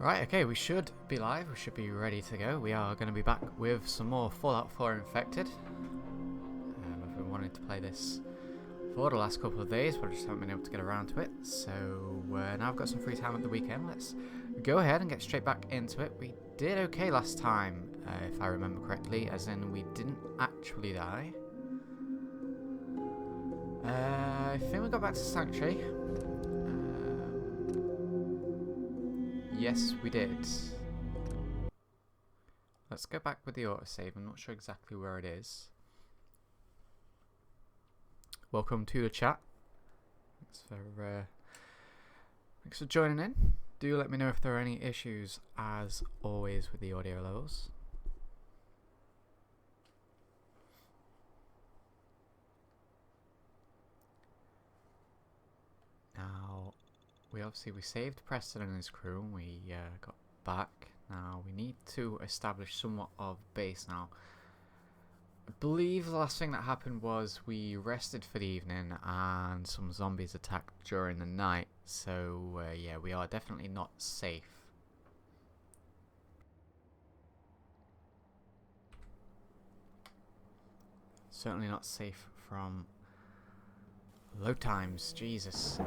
Right, okay, we should be live, we should be ready to go. We are going to be back with some more Fallout 4 Infected. I've been wanting to play this for the last couple of days, but I just haven't been able to get around to it. So now I've got some free time at the weekend. Let's go ahead and get straight back into it. We did okay last time, if I remember correctly, as in we didn't actually die. I think we got back to Sanctuary. Yes, we did. Let's go back with the autosave. I'm not sure exactly where it is. Welcome to the chat. Thanks for joining in. Do let me know if there are any issues, as always, with the audio levels. Now, we saved Preston and his crew, and we got back. Now we need to establish somewhat of base now. I believe the last thing that happened was we rested for the evening and some zombies attacked during the night, so yeah, we are definitely not safe. Certainly not safe from low times, Jesus.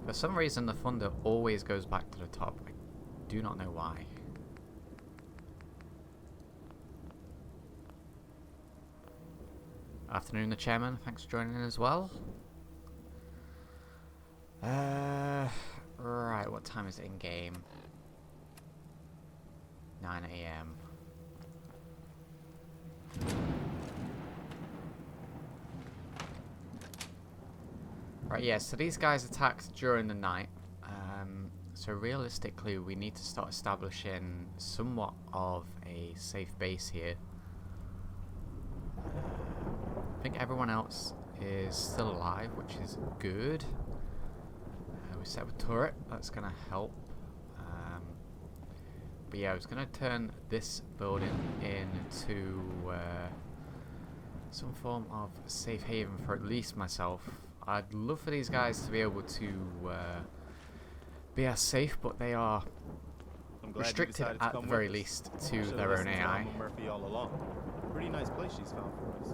For some reason the thunder always goes back to the top. I do not know why. Afternoon, the chairman. Thanks for joining in as well. Right, what time is it in game? 9 AM. Right, yeah, so these guys attacked during the night. So realistically, we need to start establishing somewhat of a safe base here. I think everyone else is still alive, which is good. We set up a turret, that's going to help. But yeah, I was going to turn this building into some form of safe haven for at least myself. I'd love for these guys to be able to be as safe, but they are restricted at the very least to their own AI. Murphy all along. Pretty nice place she's found for us.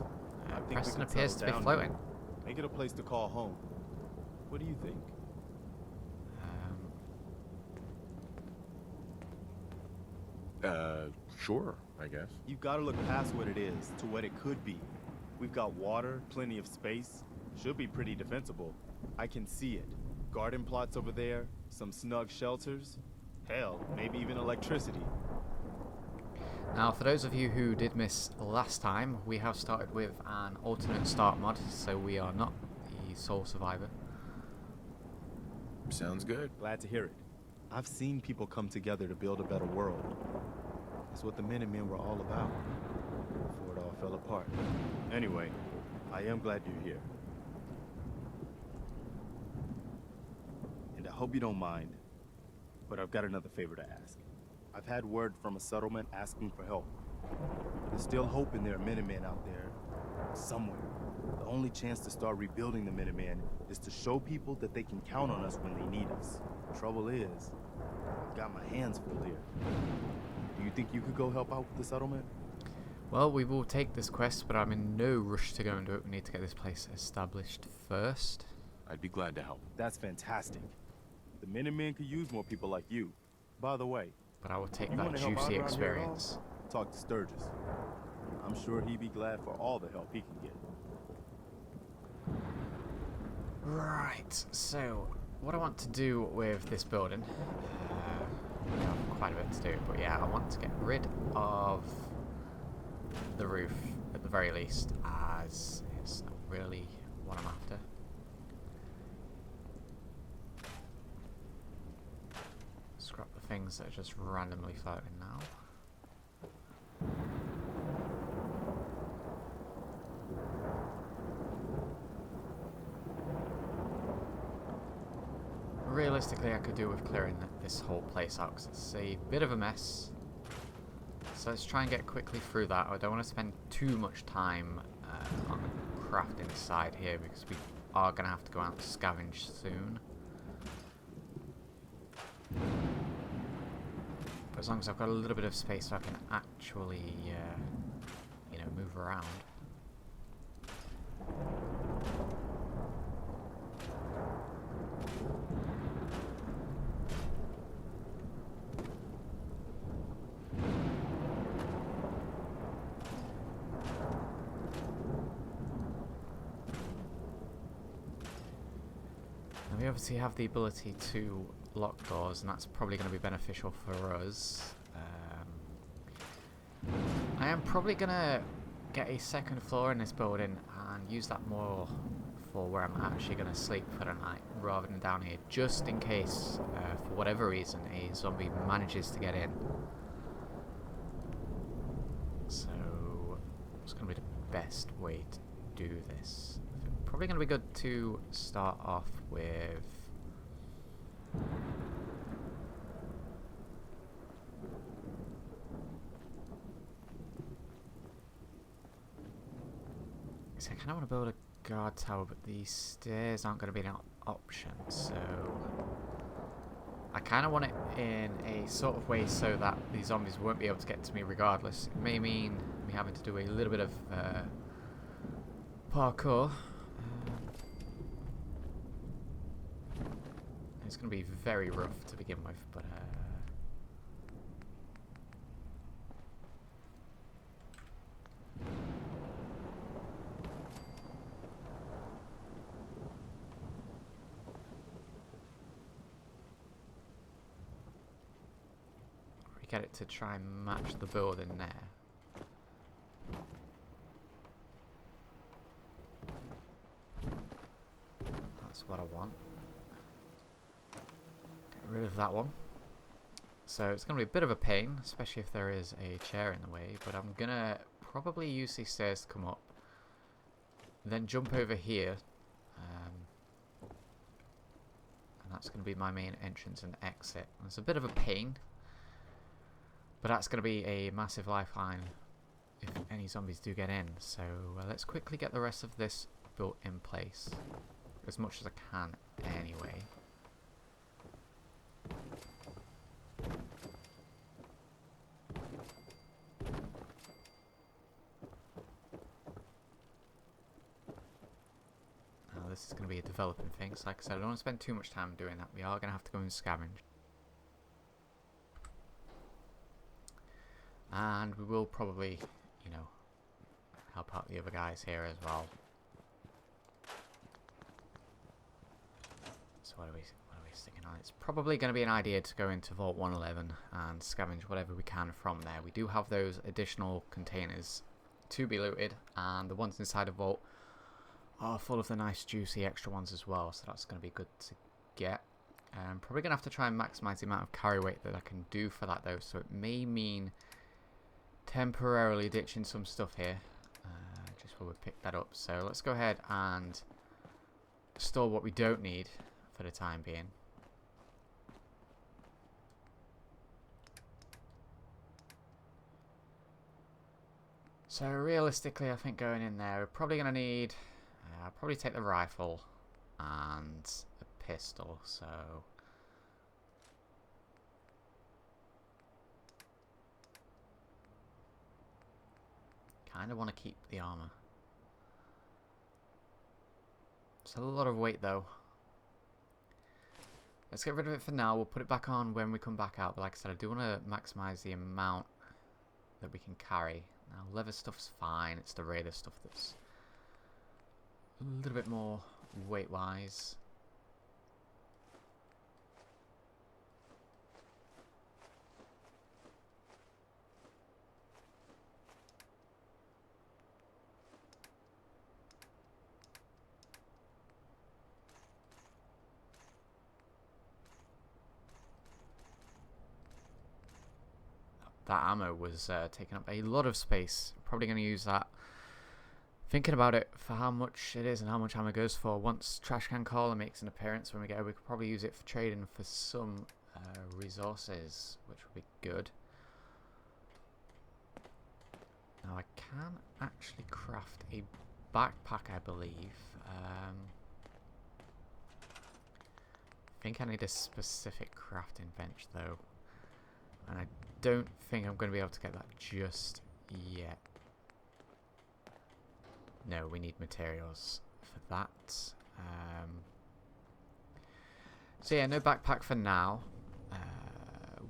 Preston appears to be floating. Make it a place to call home. What do you think? Sure, I guess. You've got to look past what it is to what it could be. We've got water, plenty of space. Should be pretty defensible. I can see it. Garden plots over there, some snug shelters. Hell, maybe even electricity. Now, for those of you who did miss last time, we have started with an alternate start mod, so we are not the sole survivor. Sounds good. Glad to hear it. I've seen people come together to build a better world. That's what the Minutemen were all about, before it all fell apart. Anyway, I am glad you're here. And I hope you don't mind, but I've got another favor to ask. I've had word from a settlement asking for help. There's still hope in there are Minutemen out there, somewhere. The only chance to start rebuilding the Minutemen is to show people that they can count on us when they need us. Trouble is, I've got my hands full here. Do you think you could go help out with the settlement? Well, we will take this quest, but I'm in no rush to go and do it. We need to get this place established first. I'd be glad to help. That's fantastic. The Minutemen could use more people like you. By the way, But I will take that juicy experience. Talk to Sturgis. I'm sure he'd be glad for all the help he can get. Right, so what I want to do with this building, we have quite a bit to do, but yeah, I want to get rid of the roof at the very least, as it's not really what I'm after. Scrap the things that are just randomly floating now. Realistically, I could do with clearing this whole place out because it's a bit of a mess. So let's try and get quickly through that. I don't want to spend too much time on the craft inside here because we are going to have to go out and scavenge soon. But as long as I've got a little bit of space so I can actually, you know, move around. We obviously have the ability to lock doors, and that's probably going to be beneficial for us. I am probably going to get a second floor in this building and use that more for where I'm actually going to sleep for the night, rather than down here, just in case, for whatever reason, a zombie manages to get in. So, what's going to be the best way to do this? Probably going to be good to start off with I kind of want to build a guard tower, but the stairs aren't going to be an option, so I kind of want it in a sort of way so that the zombies won't be able to get to me regardless. It may mean me having to do a little bit of parkour. It's going to be very rough to begin with, but we get it to try and match the building there. That's what I want. Rid of that one. So it's going to be a bit of a pain, especially if there is a chair in the way, but I'm going to probably use these stairs to come up, then jump over here, and that's going to be my main entrance and exit. And it's a bit of a pain, but that's going to be a massive lifeline if any zombies do get in. So let's quickly get the rest of this built in place, as much as I can anyway. This is going to be a developing thing, so like I said, I don't want to spend too much time doing that. We are going to have to go and scavenge. And we will probably, you know, help out the other guys here as well. So what are we sticking on? It's probably going to be an idea to go into Vault 111 and scavenge whatever we can from there. We do have those additional containers to be looted, and the ones inside the vault are full of the nice juicy extra ones as well, so that's going to be good to get. I'm probably going to have to try and maximise the amount of carry weight that I can do for that though, so it may mean temporarily ditching some stuff here, just while we pick that up. So let's go ahead and store what we don't need for the time being. So realistically, I think going in there, we're probably going to need I'll probably take the rifle and a pistol, so kind of want to keep the armor. It's a lot of weight though. Let's get rid of it for now. We'll put it back on when we come back out, but like I said, I do want to maximize the amount that we can carry. Now leather stuff's fine, it's the raider stuff that's a little bit more weight wise. That ammo was taking up a lot of space. Probably going to use that. Thinking about it for how much it is and how much ammo goes for. Once Trash Can Caller makes an appearance when we go, we could probably use it for trading for some resources, which would be good. Now I can actually craft a backpack, I believe. I think I need a specific crafting bench though, and I don't think I'm going to be able to get that just yet. No, we need materials for that. So yeah, no backpack for now.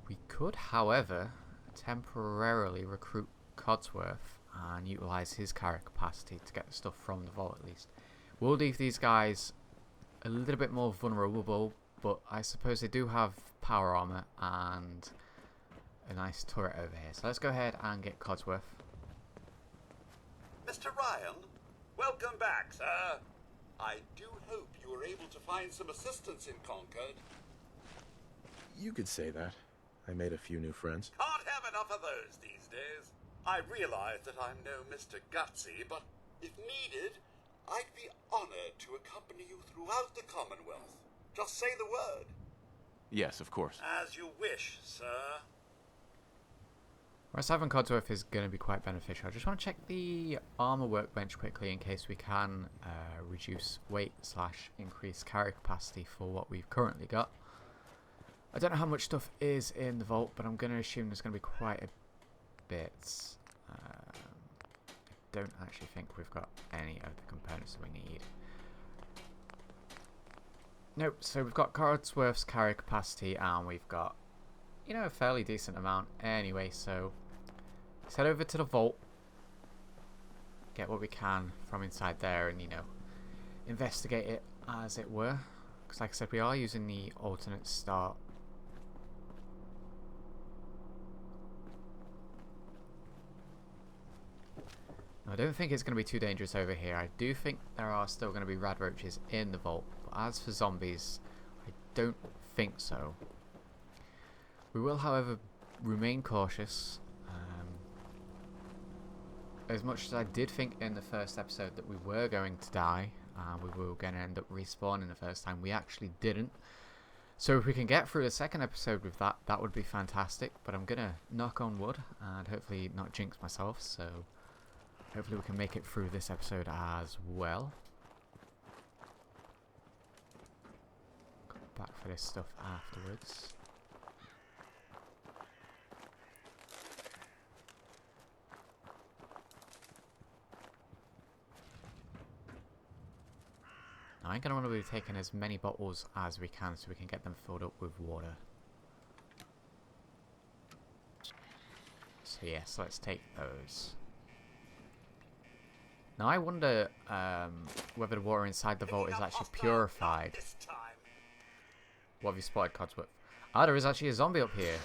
We could, however, temporarily recruit Codsworth and utilise his carry capacity to get the stuff from the vault at least. We'll leave these guys a little bit more vulnerable, but I suppose they do have power armour and a nice turret over here. So let's go ahead and get Codsworth. Mr. Ryan, welcome back, sir. I do hope you were able to find some assistance in Concord. You could say that. I made a few new friends. Can't have enough of those these days. I realize that I'm no Mr. Gutsy, but if needed, I'd be honored to accompany you throughout the Commonwealth. Just say the word. Yes, of course. As you wish, sir. Whereas having Codsworth is going to be quite beneficial. I just want to check the armor workbench quickly in case we can reduce weight / increase carry capacity for what we've currently got. I don't know how much stuff is in the vault, but I'm going to assume there's going to be quite a bit. I don't actually think we've got any of the components that we need. Nope, so we've got Codsworth's carry capacity and we've got, you know, a fairly decent amount anyway, so let's head over to the vault, get what we can from inside there and, you know, investigate it as it were. Because like I said, we are using the alternate start. I don't think it's going to be too dangerous over here. I do think there are still going to be rad roaches in the vault, but as for zombies, I don't think so. We will, however, remain cautious. As much as I did think in the first episode that we were going to die, we were going to end up respawning the first time, we actually didn't. So if we can get through the second episode with that, that would be fantastic. But I'm going to knock on wood and hopefully not jinx myself, so hopefully we can make it through this episode as well. Come back for this stuff afterwards. Now, I'm going to want to be taking as many bottles as we can so we can get them filled up with water. So yes, let's take those. Now I wonder whether the water inside the vault is actually purified. What have you spotted, Codsworth? Ah, there is actually a zombie up here.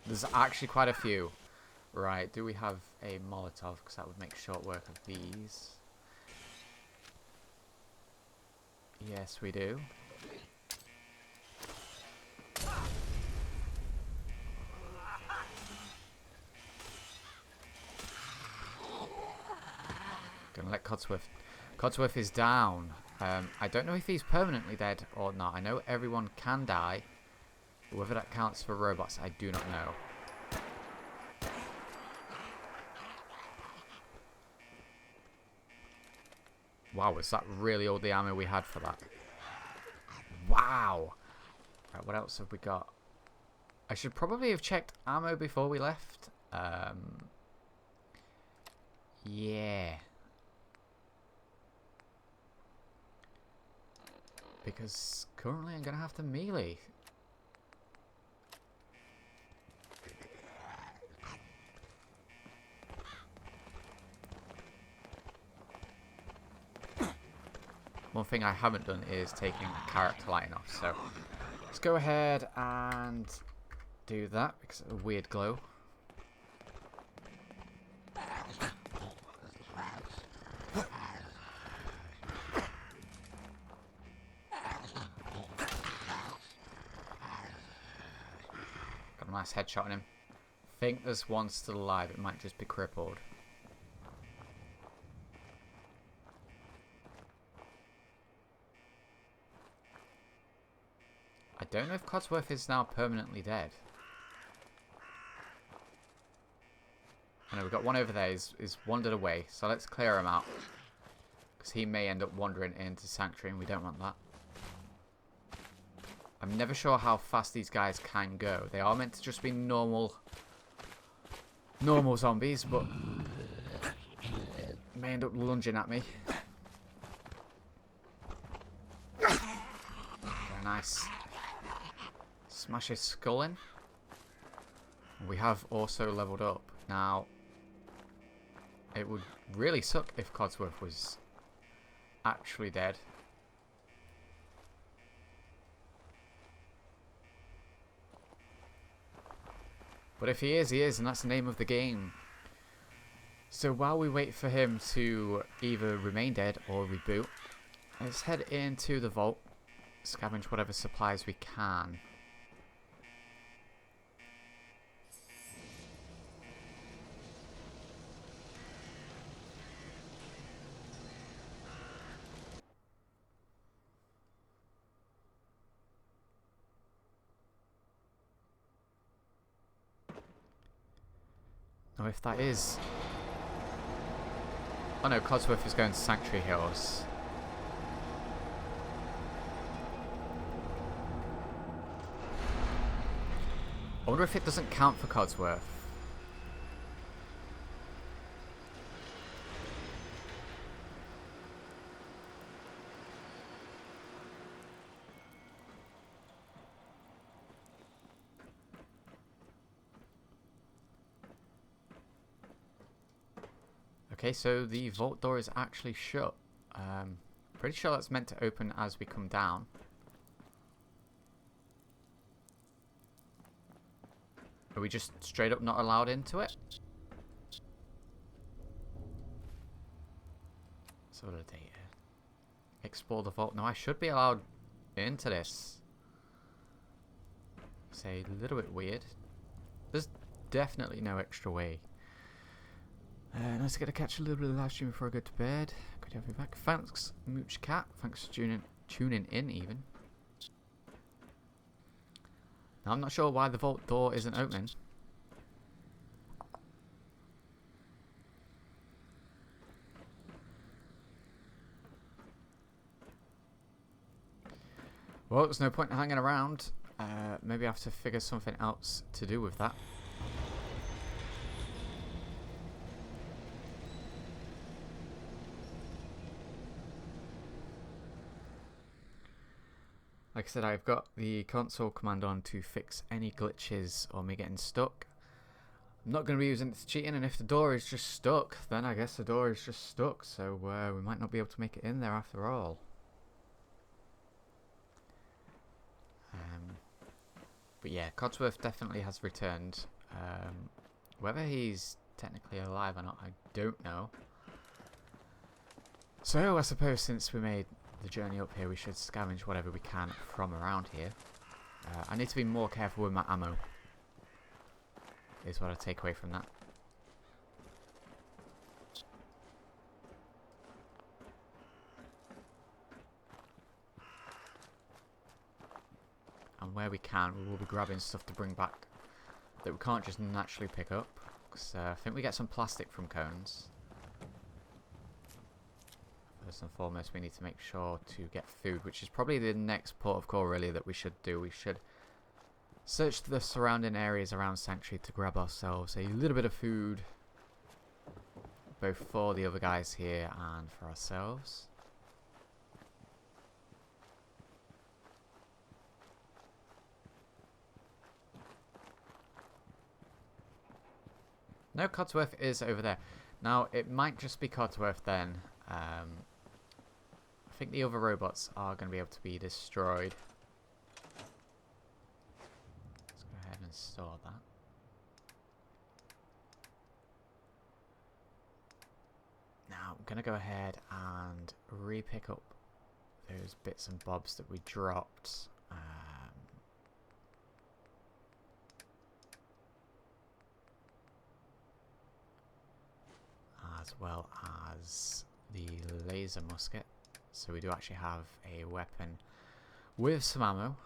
There's actually quite a few. Right, do we have a Molotov? Because that would make short work of these. Yes, we do. Gonna let Codsworth. Codsworth is down. I don't know if he's permanently dead or not. I know everyone can die. But whether that counts for robots, I do not know. Wow, was that really all the ammo we had for that? Wow! Right, what else have we got? I should probably have checked ammo before we left. Yeah. Because currently I'm going to have to melee. One thing I haven't done is taking character lighting off, so let's go ahead and do that because of a weird glow. Got a nice headshot on him. I think there's one still alive, it might just be crippled. I don't know if Codsworth is now permanently dead. I know we've got one over there. He's wandered away. So let's clear him out. Because he may end up wandering into Sanctuary and we don't want that. I'm never sure how fast these guys can go. They are meant to just be normal zombies, but may end up lunging at me. Very nice. Smash his skull in. We have also leveled up. Now, it would really suck if Codsworth was actually dead. But if he is, and that's the name of the game. So while we wait for him to either remain dead or reboot, let's head into the vault, scavenge whatever supplies we can. Now if that is... Oh no, Codsworth is going to Sanctuary Hills. I wonder if it doesn't count for Codsworth. Okay, so the vault door is actually shut. Pretty sure that's meant to open as we come down. Are we just straight up not allowed into it? Sort of data. Explore the vault. No, I should be allowed into this. It's a little bit weird. There's definitely no extra way. Nice to get to catch a little bit of live stream before I go to bed. Good to have you back. Thanks, Mooch Cat. Thanks for tuning in even. Now, I'm not sure why the vault door isn't opening. Well, there's no point in hanging around. Maybe I have to figure something else to do with that. Like I said, I've got the console command on to fix any glitches or me getting stuck. I'm not going to be using it to cheating, and if the door is just stuck, then I guess the door is just stuck, so we might not be able to make it in there after all. But yeah, Codsworth definitely has returned. Whether he's technically alive or not, I don't know. So I suppose since we made the journey up here, we should scavenge whatever we can from around here. I need to be more careful with my ammo, is what I take away from that. And where we can, we will be grabbing stuff to bring back that we can't just naturally pick up, because I think we get some plastic from cones. First and foremost, we need to make sure to get food, which is probably the next port of call really that we should do. We should search the surrounding areas around Sanctuary to grab ourselves a little bit of food, both for the other guys here and for ourselves. No, Codsworth is over there. Now, it might just be Codsworth then. I think the other robots are going to be able to be destroyed. Let's go ahead and store that. Now, I'm going to go ahead and re-pick up those bits and bobs that we dropped. As well as the laser musket. So we do actually have a weapon with some ammo.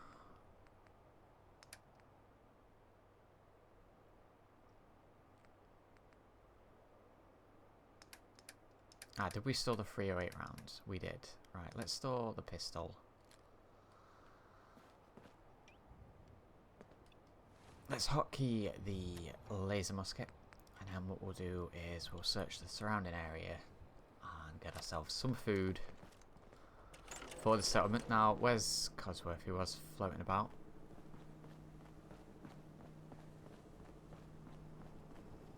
Ah, did we store the 308 rounds? We did. Right, let's store the pistol. Let's hotkey the laser musket. And then what we'll do is we'll search the surrounding area and get ourselves some food for the settlement. Now, where's Codsworth? He was floating about.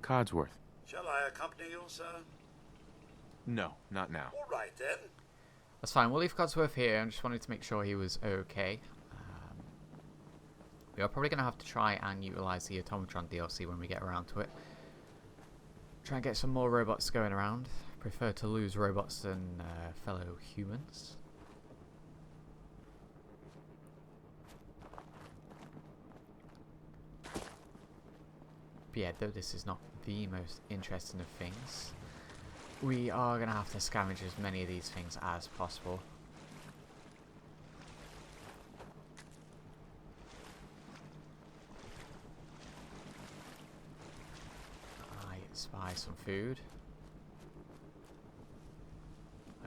Codsworth. Shall I accompany you, sir? No, not now. All right, then. That's fine. We'll leave Codsworth here. I just wanted to make sure he was okay. We are probably going to have to try and utilise the Automatron DLC when we get around to it. Try and get some more robots going around. Prefer to lose robots than fellow humans. But yeah, though this is not the most interesting of things, we are going to have to scavenge as many of these things as possible. I spy some food.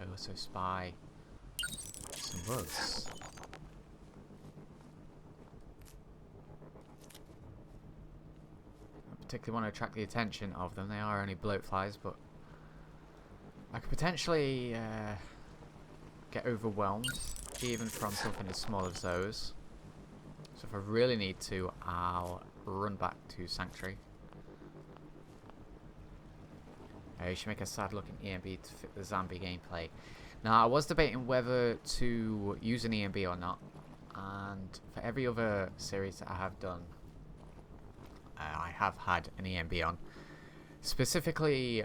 I also spy some bugs. I particularly want to attract the attention of them. They are only bloatflies, but I could potentially get overwhelmed even from something as small as those. So if I really need to, I'll run back to Sanctuary. You should make a sad looking EMB to fit the zombie gameplay. Now, I was debating whether to use an EMB or not, and for every other series that I have done, I have had an EMB on. Specifically,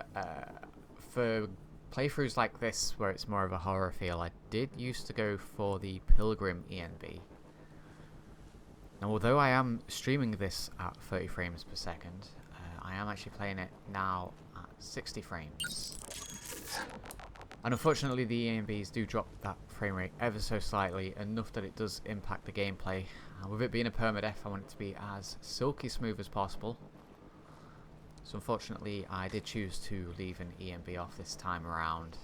for playthroughs like this, where it's more of a horror feel, I did used to go for the Pilgrim EMB. Now, although I am streaming this at 30 frames per second, I am actually playing it now at 60 frames. And unfortunately, the EMBs do drop that frame rate ever so slightly, enough that it does impact the gameplay. With it being a permadeath, I want it to be as silky smooth as possible. So unfortunately, I did choose to leave an EMB off this time around.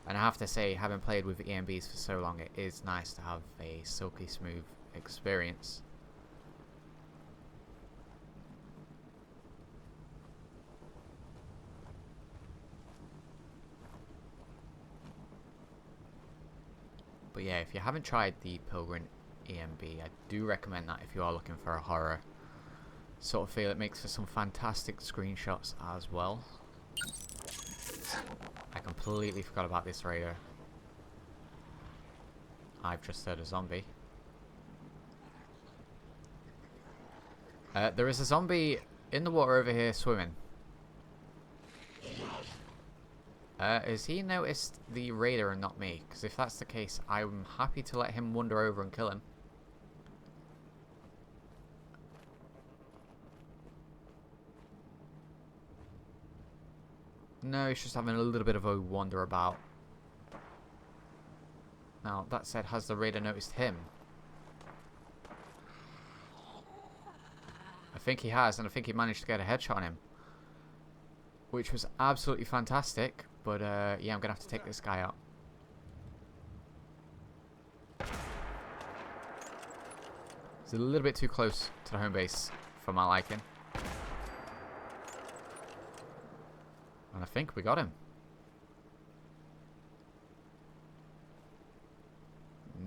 And I have to say, having played with EMBs for so long, it is nice to have a silky smooth experience. But yeah, if you haven't tried the Pilgrim EMB, I do recommend that if you are looking for a horror sort of feel. It makes for some fantastic screenshots as well. I completely forgot about this raider. I've just heard a zombie. There is a zombie in the water over here swimming. Has he noticed the raider and not me? Because if that's the case, I'm happy to let him wander over and kill him. No, he's just having a little bit of a wander about. Now, that said, has the raider noticed him? I think he has, and I think he managed to get a headshot on him, which was absolutely fantastic. But yeah, I'm gonna have to take this guy out. It's a little bit too close to the home base for my liking. And I think we got him.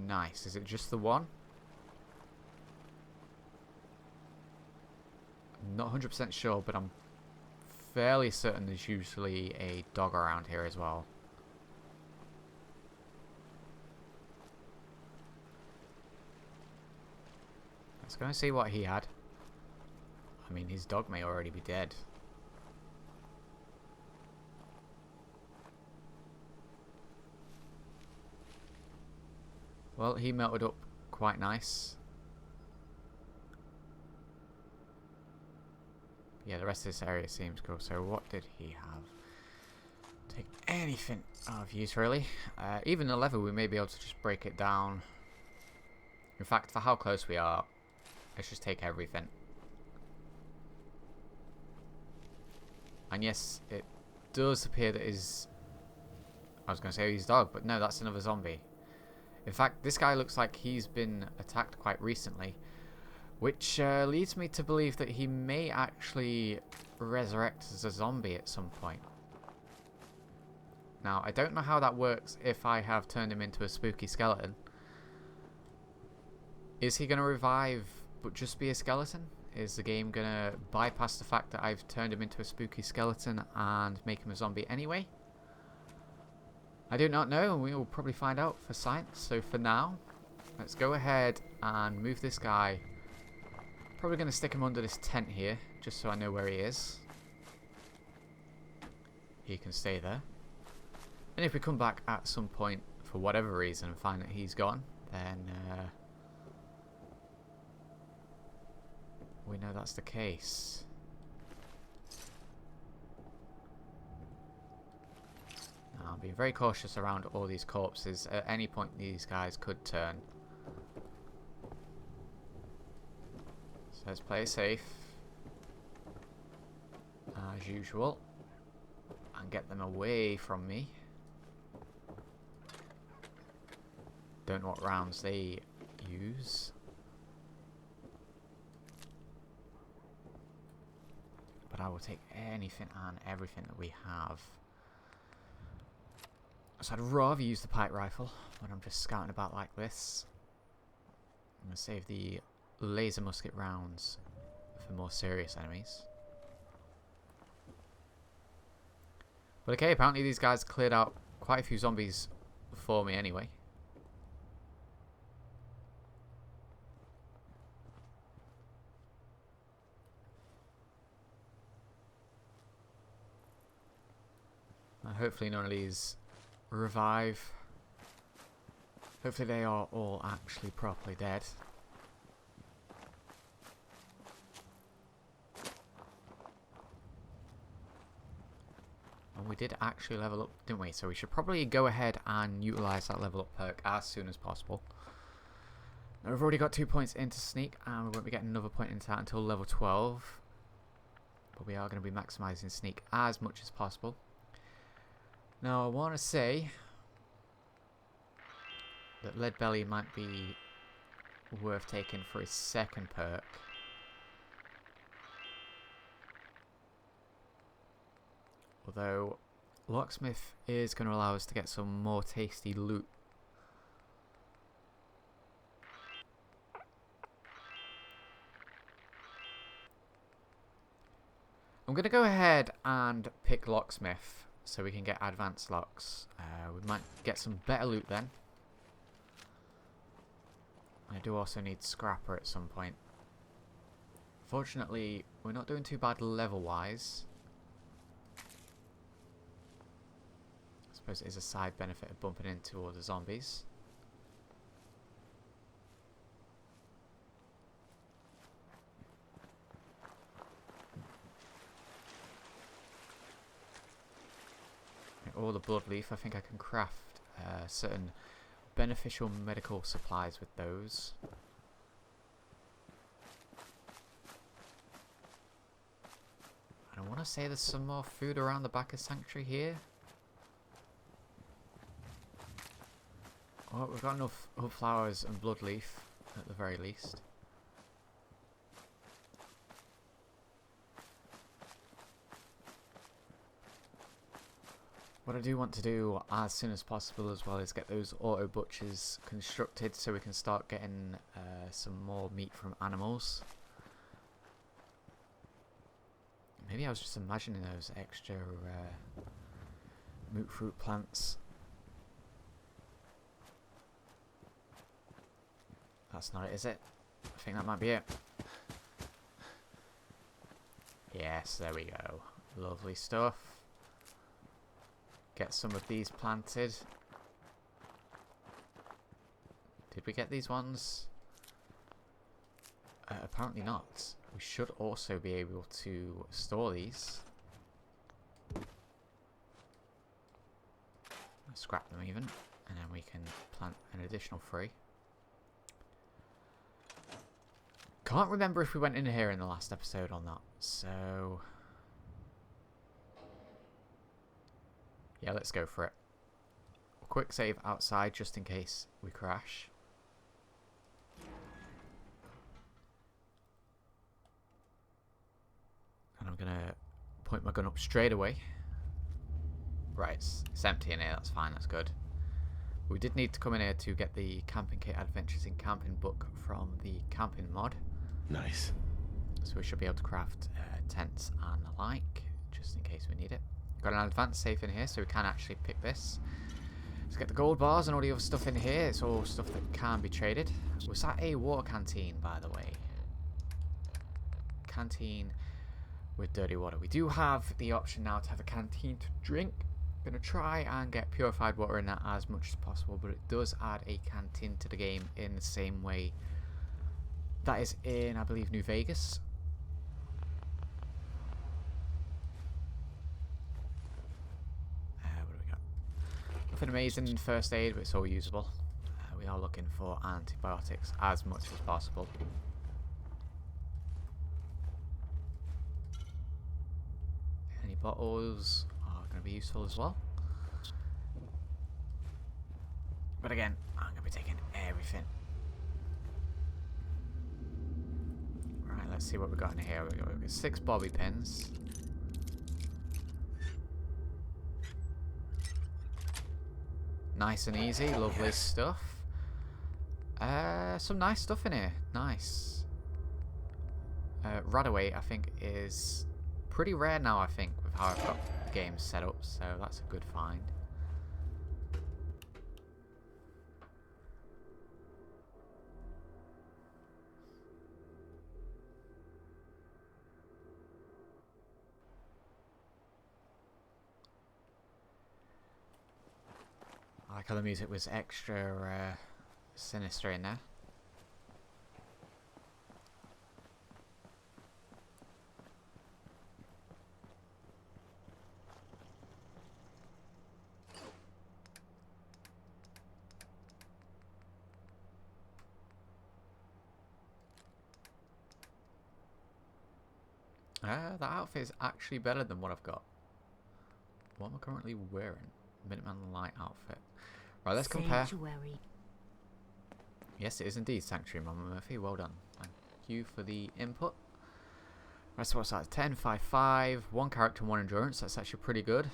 Nice. Is it just the one? I'm not 100% sure, but I'm fairly certain there's usually a dog around here as well. Let's go and see what he had. I mean, his dog may already be dead. Well, he melted up quite nice. Yeah, the rest of this area seems cool. So what did he have? Take anything of use, really. Even the lever, we may be able to just break it down. In fact, for how close we are, let's just take everything. And yes, it does appear that his I was going to say his dog, but no, that's another zombie. In fact, this guy looks like he's been attacked quite recently, which leads me to believe that he may actually resurrect as a zombie at some point. Now, I don't know how that works if I have turned him into a spooky skeleton. Is he going to revive but just be a skeleton? Is the game going to bypass the fact that I've turned him into a spooky skeleton and make him a zombie anyway? I do not know, and we will probably find out for science. So for now, let's go ahead and move this guy. Probably going to stick him under this tent here, just so I know where he is. He can stay there. And if we come back at some point, for whatever reason, and find that he's gone, then we know that's the case. Now, I'm being very cautious around all these corpses. At any point, these guys could turn. So let's play it safe, as usual, and get them away from me. Don't know what rounds they use. But I will take anything and everything that we have. So I'd rather use the pipe rifle when I'm just scouting about like this. I'm going to save the laser musket rounds for more serious enemies. But okay, apparently these guys cleared out quite a few zombies for me anyway. Hopefully none of these revive. Hopefully they are all actually properly dead. And we did actually level up, didn't we? So we should probably go ahead and utilise that level up perk as soon as possible. Now we've already got 2 points into sneak, and we won't be getting another point into that until level 12. But we are going to be maximising sneak as much as possible. Now I want to say that Lead Belly might be worth taking for his second perk. Although Locksmith is going to allow us to get some more tasty loot. I'm going to go ahead and pick Locksmith so we can get advanced locks. We might get some better loot then. I do also need Scrapper at some point. Fortunately, we're not doing too bad level-wise. I suppose it is a side benefit of bumping into all the zombies. Or the blood leaf. I think I can craft certain beneficial medical supplies with those. And I want to say there's some more food around the back of Sanctuary here. Oh, we've got enough hood flowers and blood leaf at the very least. What I do want to do as soon as possible as well is get those auto butchers constructed so we can start getting some more meat from animals. Maybe I was just imagining those extra moot fruit plants. That's not it, is it? I think that might be it. Yes, there we go. Lovely stuff. Get some of these planted. Did we get these ones? Apparently not. We should also be able to store these. Scrap them even. And then we can plant an additional 3. Can't remember if we went in here in the last episode or not. So yeah, let's go for it. quick save outside just in case we crash. And I'm gonna point my gun up straight away. Right, it's empty in here, that's fine, that's good. We did need to come in here to get the Camping Kit Adventures in Camping book from the camping mod. Nice. So we should be able to craft tents and the like, just in case we need it. Got an advanced safe in here, so we can actually pick this. Let's get the gold bars and all the other stuff in here. It's all stuff that can be traded. Was that a water canteen, by the way? Canteen with dirty water. We do have the option now to have a canteen to drink. I'm going to try and get purified water in that as much as possible, but it does add a canteen to the game in the same way that is in, I believe, New Vegas. What do we got? Nothing amazing in first aid, but it's all usable. We are looking for antibiotics as much as possible. Any bottles are going to be useful as well. But again, I'm going to be taking everything. Right, let's see what we got in here. We've got 6 bobby pins. Nice and easy, lovely stuff. Some nice stuff in here. Nice. Radaway, I think, is pretty rare now, I think, with how I've got the game set up, so that's a good find. I like how the music was extra sinister in there. That outfit is actually better than what I've got. What am I currently wearing? Minuteman Light outfit. Right, let's compare. Sanctuary. Yes, it is indeed Sanctuary, Mama Murphy. Well done. Thank you for the input. Right, so what's that? 10, 5, 5. 1 character, 1 endurance. That's actually pretty good.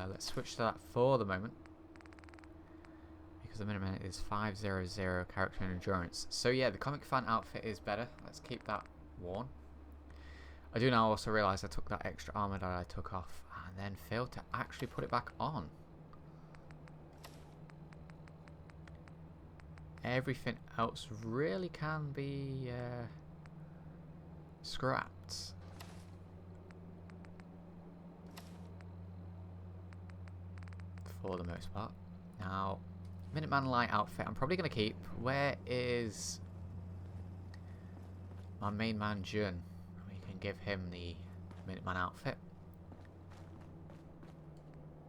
Let's switch to that for the moment. Because the Minuteman is 500 character and endurance. So yeah, the Comic Fan outfit is better. Let's keep that worn. I do now also realise I took that extra armour that I took off and then failed to actually put it back on. Everything else really can be scrapped. For the most part. Now, Minuteman Light outfit I'm probably going to keep. Where is my main man Jun? We can give him the Minuteman outfit.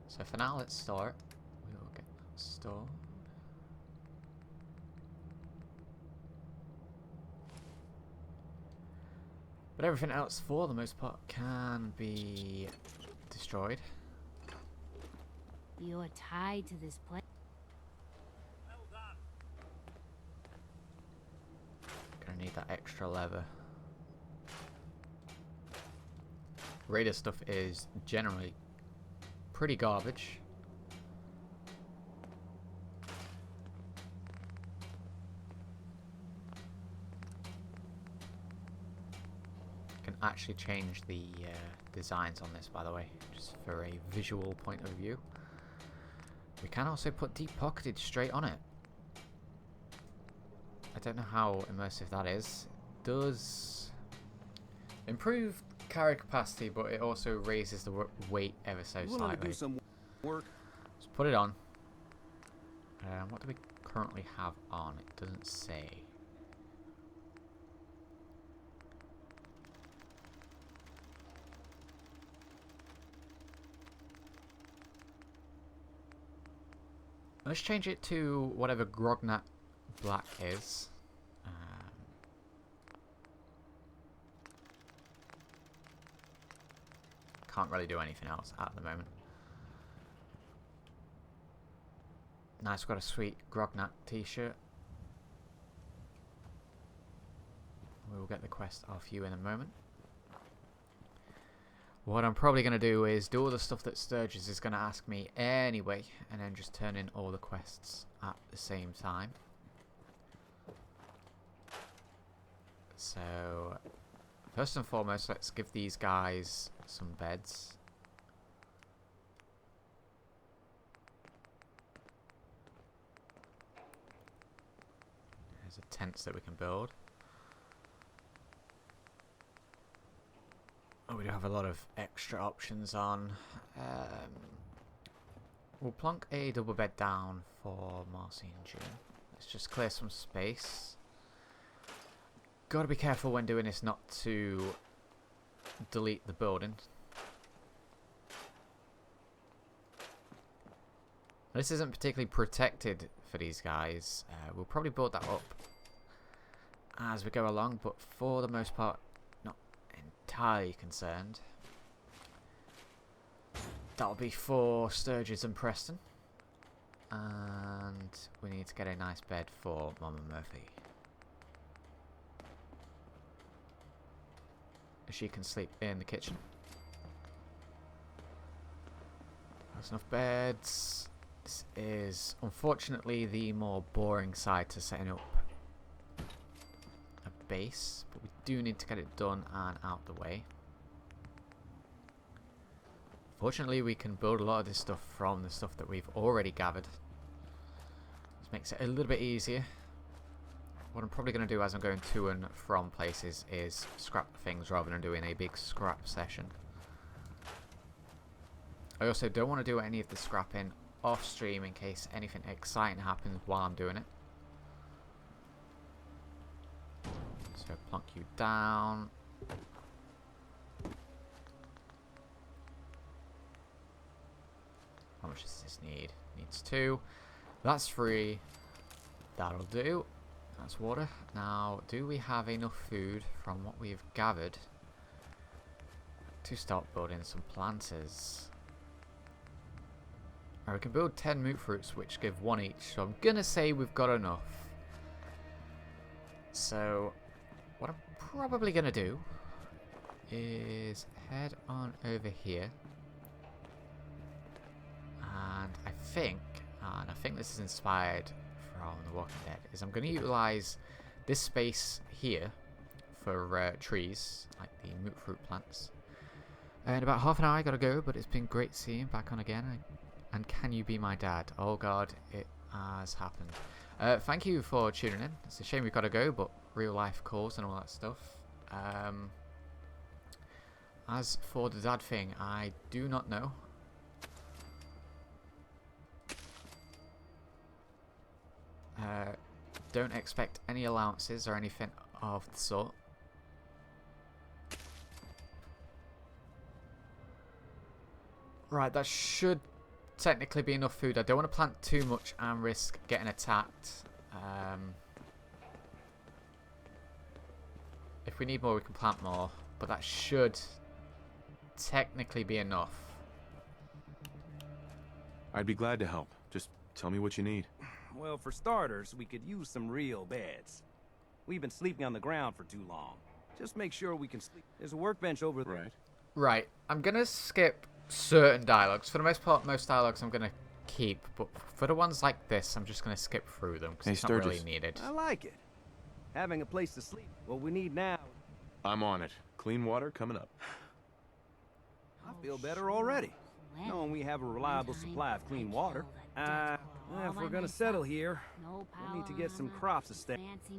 So for now, let's store it. We will get that stored. But everything else, for the most part, can be destroyed. You're tied to this place. Gonna need that extra leather. Raider stuff is generally pretty garbage. Can actually change the designs on this, by the way, just for a visual point of view. We can also put deep pocketed straight on it. I don't know how immersive that is. It does improve carry capacity, but it also raises the weight ever so slightly. Do some work. Let's put it on. What do we currently have on? It doesn't say. Let's change it to whatever Grognat Black is. Can't really do anything else at the moment. Nice, we've got a sweet Grognak t-shirt. We will get the quest off you in a moment. What I'm probably going to do is do all the stuff that Sturgis is going to ask me anyway, and then just turn in all the quests at the same time. So, first and foremost, let's give these guys some beds. There's a tent that we can build. Oh, we do have a lot of extra options on. We'll plonk a double bed down for Marcy and June. Let's just clear some space. Gotta be careful when doing this not to delete the building. This isn't particularly protected for these guys. We'll probably build that up as we go along, but for the most part, not entirely concerned. That'll be for Sturgis and Preston. And we need to get a nice bed for Mama Murphy. She can sleep in the kitchen. That's enough beds. This is unfortunately the more boring side to setting up a base, but we do need to get it done and out the way. Fortunately, we can build a lot of this stuff from the stuff that we've already gathered. This makes it a little bit easier. What I'm probably going to do as I'm going to and from places is scrap things rather than doing a big scrap session. I also don't want to do any of the scrapping off stream in case anything exciting happens while I'm doing it. So plonk you down. How much does this need? Needs 2. That's 3. That'll do. That's water. Now, do we have enough food from what we've gathered to start building some planters? Right, we can build 10 moot fruits, which give 1 each. So I'm gonna say we've got enough. So, what I'm probably gonna do is head on over here, and I think this is inspired from The Walking Dead, is I'm going to utilize this space here for trees, like the moot fruit plants. In about half an hour I gotta go, but it's been great seeing you back on again. And can you be my dad? Oh god, it has happened. Thank you for tuning in. It's a shame we've got to go, but real life calls and all that stuff. As for the dad thing, I do not know. Don't expect any allowances or anything of the sort. Right, that should technically be enough food. I don't want to plant too much and risk getting attacked. If we need more, we can plant more, but that should technically be enough. I'd be glad to help. Just tell me what you need. Well, for starters, we could use some real beds. We've been sleeping on the ground for too long. Just make sure we can sleep. There's a workbench over there. Right. Right, I'm going to skip certain dialogues. For the most part, most dialogues I'm going to keep, but for the ones like this, I'm just going to skip through them because Hey, it's not really Sturgis. needed. I like it. Having a place to sleep. What we need now. I'm on it. Clean water coming up. I feel better already. Knowing we have a reliable supply of clean water. If we're gonna settle here, we'll need to get some crops established.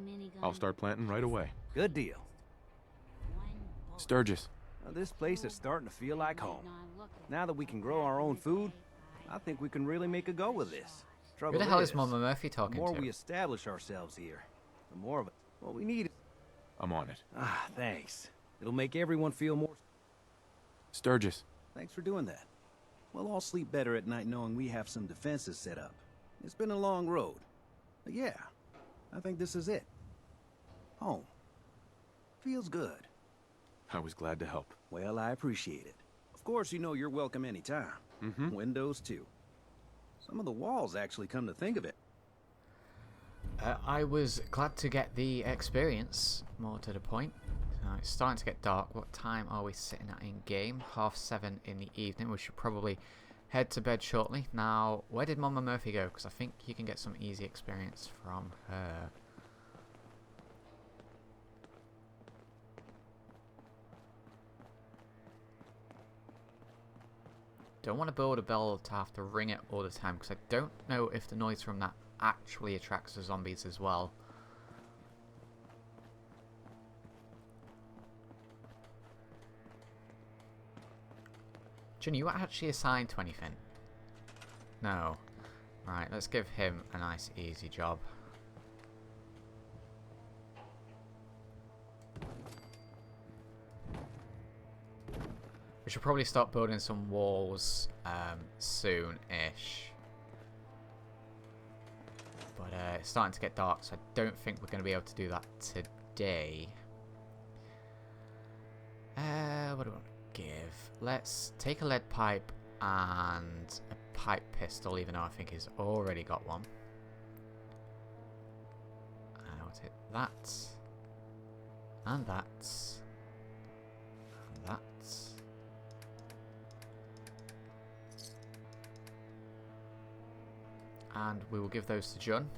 I'll start planting right away. Good deal. Sturgis. Now, this place is starting to feel like home. Now that we can grow our own food, I think we can really make a go with this. Who the hell is Mama Murphy The talking more to? we establish ourselves here, the more of it. What we need is... I'm on it. Thanks. It'll make everyone feel more... Sturgis. Thanks for doing that. We'll all sleep better at night knowing we have some defenses set up. It's been a long road. But yeah, I think this is it. Home. Feels good. I was glad to help. Well, I appreciate it. Of course, you know you're welcome anytime. Windows, too. Some of the walls actually, come to think of it. I was glad to get the experience, more to the point. It's starting to get dark. What time are we sitting at in game? 7:30 in the evening. We should probably head to bed shortly. Now, where did Mama Murphy go? Because I think you can get some easy experience from her. Don't want to build a bell to have to ring it all the time, because I don't know if the noise from that actually attracts the zombies as well. Jun, you actually assigned to anything? No. Right, let's give him a nice easy job. We should probably start building some walls soon-ish. But it's starting to get dark, so I don't think we're going to be able to do that today. What do I want to give? Let's take a lead pipe and a pipe pistol, even though I think he's already got one. And I'll take that. And that. And that. And we will give those to Jun.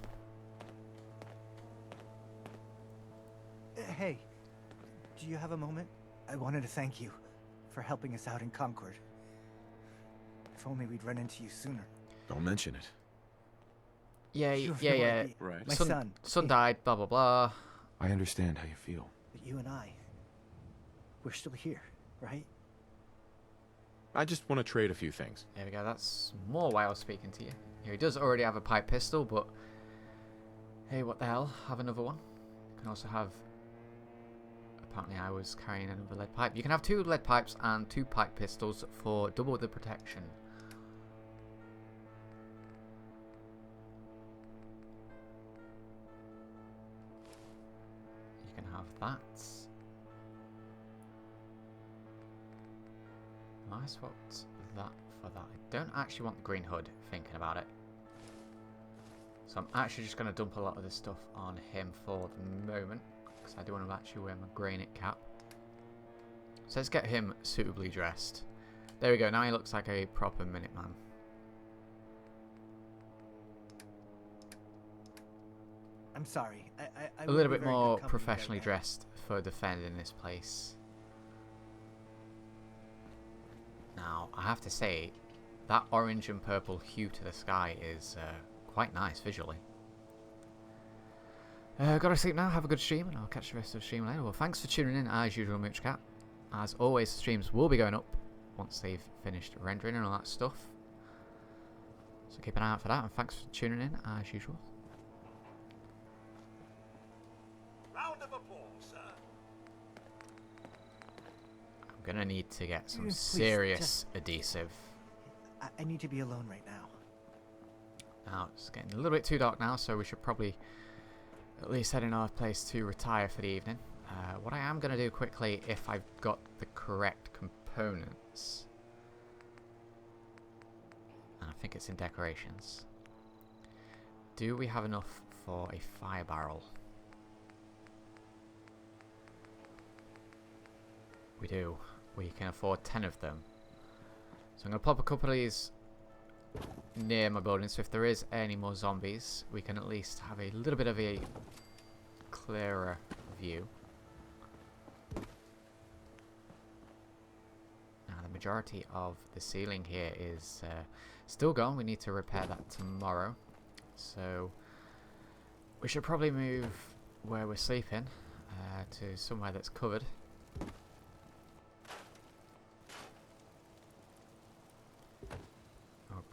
Hey, do you have a moment? I wanted to thank you for helping us out in Concord. If only we'd run into you sooner. Don't mention it. Yeah. Right. My son died, blah, blah, blah. I understand how you feel. But you and I, we're still here, right? I just want to trade a few things. There we go, that's more why I was speaking to you. He does already have a pipe pistol, but hey, what the hell? Have another one. You can also have... Apparently I was carrying another lead pipe. You can have 2 lead pipes and 2 pipe pistols for double the protection. You can have that. I swapped that for that. I don't actually want the green hood, thinking about it. So I'm actually just going to dump a lot of this stuff on him for the moment, because I do want to actually wear my granite cap. So let's get him suitably dressed. There we go, now he looks like a proper Minuteman. I'm sorry. I A little bit more professionally dressed for defending this place. Now, I have to say, that orange and purple hue to the sky is quite nice visually. Gotta sleep now, have a good stream, and I'll catch the rest of the stream later. Well, thanks for tuning in, as usual, Moochcat. As always, the streams will be going up once they've finished rendering and all that stuff. So keep an eye out for that, and thanks for tuning in, as usual. Round of applause, sir. I'm gonna need to get some Please, serious adhesive. I need to be alone right now. Now, it's getting a little bit too dark now, so we should probably at least head in our place to retire for the evening. What I am going to do quickly, if I've got the correct components, and I think it's in decorations. Do we have enough for a fire barrel? We do. We can afford 10 of them. So I'm going to pop a couple of these near my building, so if there is any more zombies, we can at least have a little bit of a clearer view. Now, the majority of the ceiling here is still gone. We need to repair that tomorrow. So we should probably move where we're sleeping to somewhere that's covered.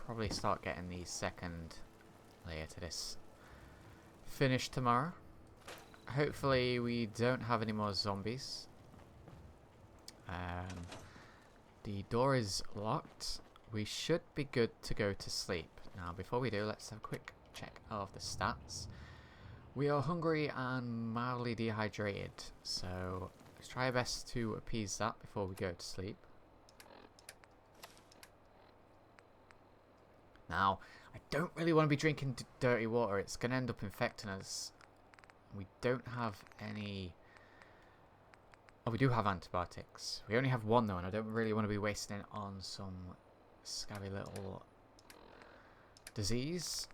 Probably start getting the second layer to this finished tomorrow. Hopefully we don't have any more zombies. The door is locked. We should be good to go to sleep. Now before we do, let's have a quick check of the stats. We are hungry and mildly dehydrated, so let's try our best to appease that before we go to sleep. Now, I don't really want to be drinking dirty water. It's going to end up infecting us. We don't have any... Oh, we do have antibiotics. We only have one though, and I don't really want to be wasting it on some scabby little disease.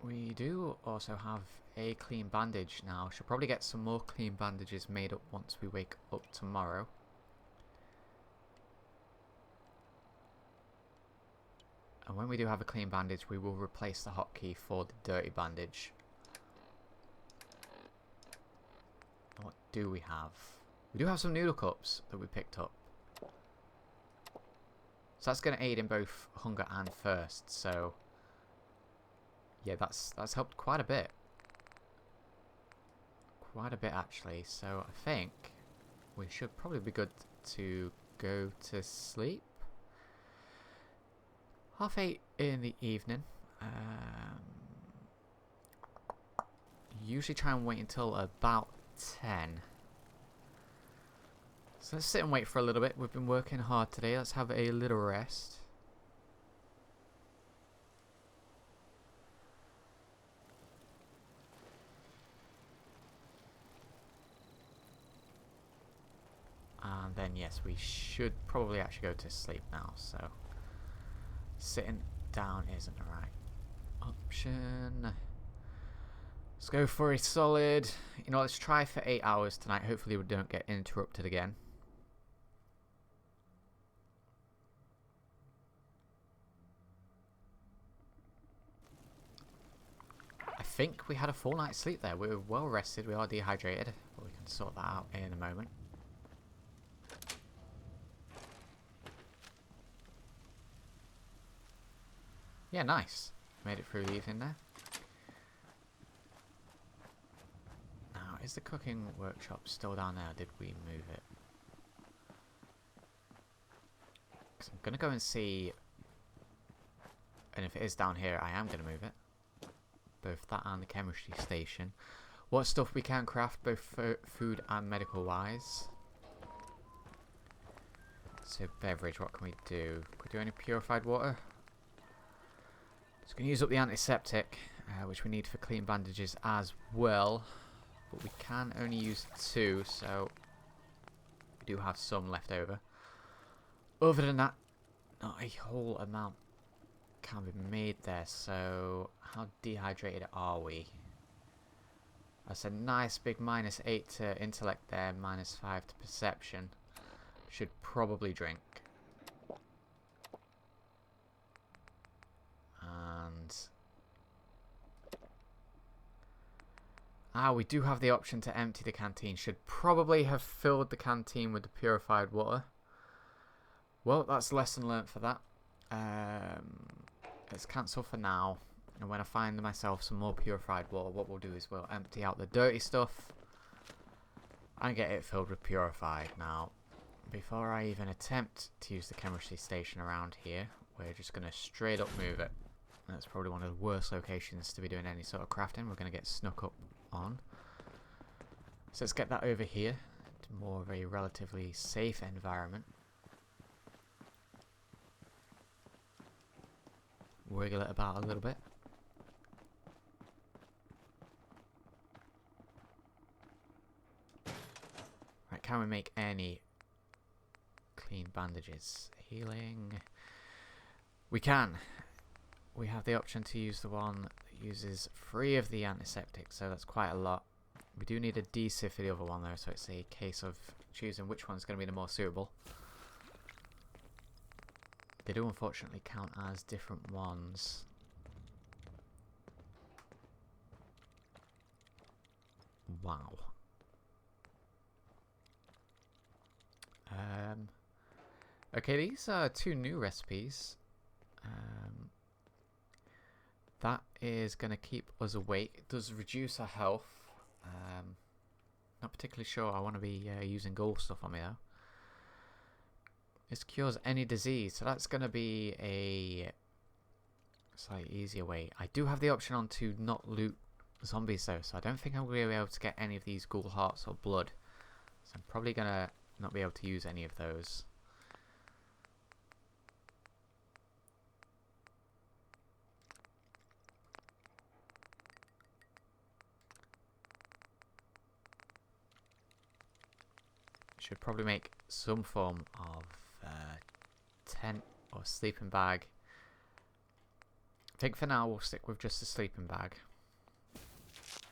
We do also have a clean bandage now. Should probably get some more clean bandages made up once we wake up tomorrow. And when we do have a clean bandage, we will replace the hotkey for the dirty bandage. What do we have? We do have some noodle cups that we picked up. So that's going to aid in both hunger and thirst. So yeah, that's helped quite a bit. Quite a bit actually. So I think we should probably be good to go to sleep. 8:30 in the evening. Usually try and wait until about 10. So let's sit and wait for a little bit. We've been working hard today. Let's have a little rest. And then yes, we should probably actually go to sleep now. So sitting down isn't the right option. Let's go for a solid, you know, let's try for 8 hours tonight. Hopefully we don't get interrupted again. I think we had a full night's sleep there. We were well rested. We are dehydrated, but we can sort that out in a moment. Yeah, nice. Made it through the evening there. Now, is the cooking workshop still down there? Or did we move it? 'Cause I'm going to go and see. And if it is down here, I am going to move it. Both that and the chemistry station. What stuff we can craft, both food and medical wise. So, beverage, what can we do? Can we do any purified water? Just going to use up the antiseptic, which we need for clean bandages as well. But we can only use 2, so we do have some left over. Other than that, not a whole amount can be made there. So how dehydrated are we? That's a nice big -8 to intellect there, -5 to perception. Should probably drink. And we do have the option to empty the canteen. Should probably have filled the canteen with the purified water. Well, that's a lesson learnt for that. Let's cancel for now. And when I find myself some more purified water, what we'll do is we'll empty out the dirty stuff and get it filled with purified. Now, before I even attempt to use the chemistry station around here, we're just going to straight up move it. That's probably one of the worst locations to be doing any sort of crafting. We're going to get snuck up on. So let's get that over here to more of a relatively safe environment. Wiggle it about a little bit. Right, can we make any clean bandages? Healing. We can. We have the option to use the one that uses 3 of the antiseptic, so that's quite a lot. We do need a D-sieve for the other one though, so it's a case of choosing which one's going to be the more suitable. They do unfortunately count as different ones. Wow. Okay, these are 2 new recipes. That is going to keep us awake. It does reduce our health. Not particularly sure I want to be using Ghoul stuff on me though. This cures any disease, so that's going to be a slightly easier way. I do have the option on to not loot zombies though, so I don't think I'm going to be able to get any of these ghoul hearts or blood. So I'm probably going to not be able to use any of those. Should probably make some form of tent or sleeping bag. I think for now we'll stick with just a sleeping bag.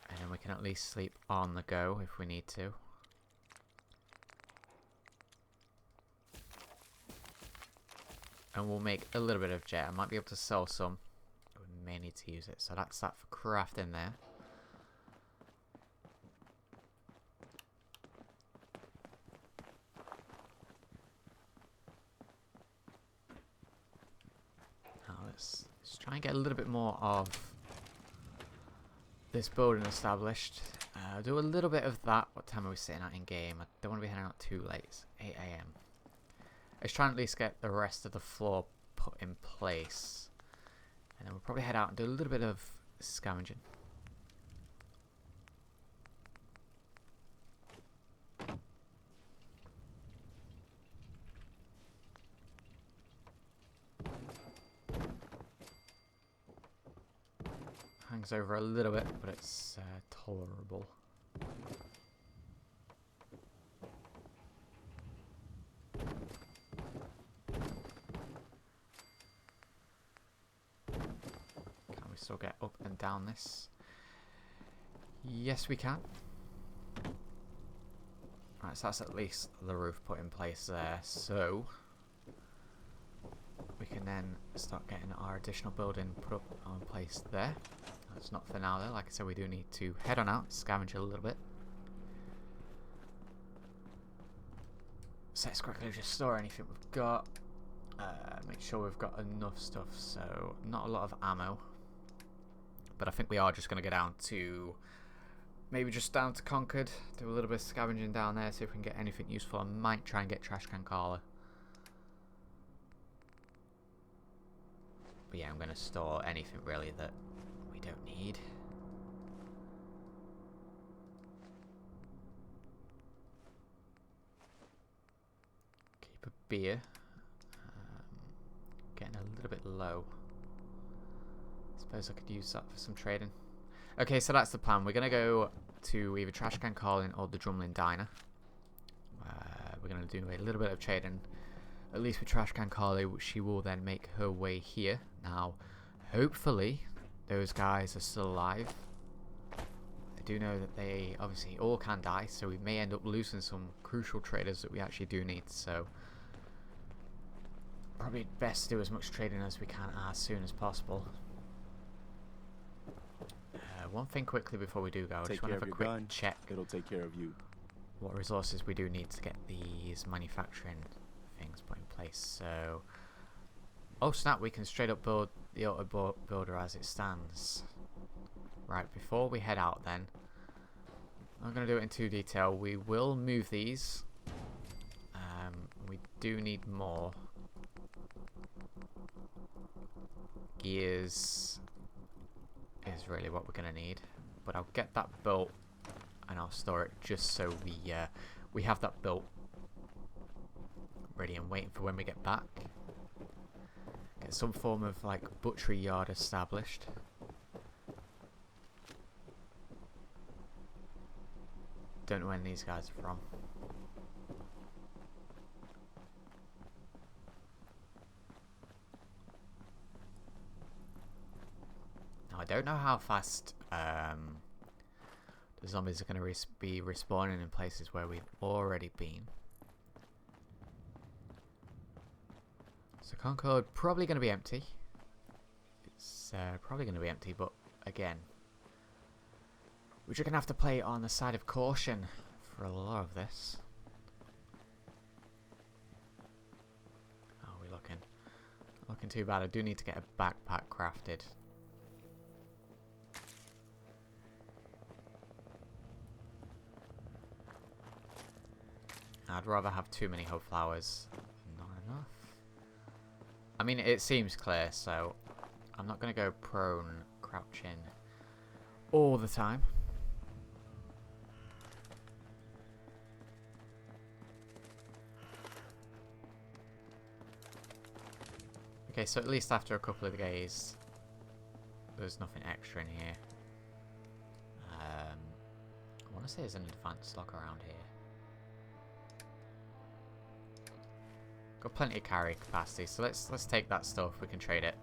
And then we can at least sleep on the go if we need to. And we'll make a little bit of jet. I might be able to sell some. We may need to use it. So that's that for crafting there. Now let's try and get a little bit more of this building established. Do a little bit of that. What time are we sitting at in game? I don't want to be heading out too late. It's 8 AM. Let's try and at least get the rest of the floor put in place. And then we'll probably head out and do a little bit of scavenging. Hangs over a little bit, but it's tolerable. Can we still get up and down this? Yes, we can. Right, so that's at least the roof put in place there. So we can then start getting our additional building put up on place there. That's not for now though. Like I said, we do need to head on out, scavenge a little bit. So let's quickly just store anything we've got. Make sure we've got enough stuff. So not a lot of ammo, but I think we are just going to go down to maybe just down to Concord, do a little bit of scavenging down there, see if we can get anything useful. I might try and get trash can Carla. But yeah, I'm going to store anything really that we don't need. Keep a beer. Getting a little bit low. Suppose I could use that for some trading. Okay, so that's the plan. We're going to go to either Trash Can Carlin or the Drumlin Diner. We're going to do a little bit of trading, at least with Trash Can Carly. She will then make her way here. Now, hopefully, those guys are still alive. I do know that they obviously all can die, so we may end up losing some crucial traders that we actually do need. So, probably best to do as much trading as we can as soon as possible. One thing quickly before we do go, I just want to have a quick check. It'll take care of you. What resources we do need to get these manufacturing things put in place. So, oh snap, we can straight up build the auto builder as it stands. Right, before we head out then, I'm going to do it in too detail. We will move these. We do need more gears. Is really what we're going to need, but I'll get that built and I'll store it just so we have that built ready and waiting for when we get back. Get some form of like butchery yard established. Don't know when these guys are from. I don't know how fast the zombies are going to be respawning in places where we've already been. So Concord probably going to be empty. It's probably going to be empty, but again, we're just going to have to play on the side of caution for a lot of this. How are we looking? Looking too bad. I do need to get a backpack crafted. I'd rather have too many hope flowers than not enough. I mean, it seems clear, so I'm not going to go prone crouching all the time. Okay, so at least after a couple of days, there's nothing extra in here. I want to say there's an advanced lock around here. Got plenty of carry capacity, so let's take that stuff. We can trade it.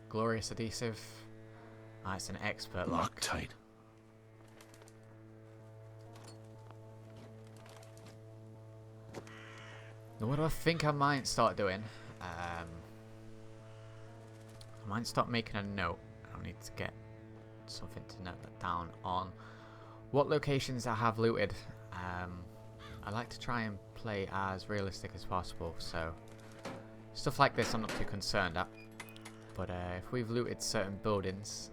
Glorious adhesive. Ah, it's an expert lock. Tight. Now, what do I think I might start doing? I might start making a note. I need to get something to note that down on what locations I have looted. I like to try and play as realistic as possible, so stuff like this I'm not too concerned at. But if we've looted certain buildings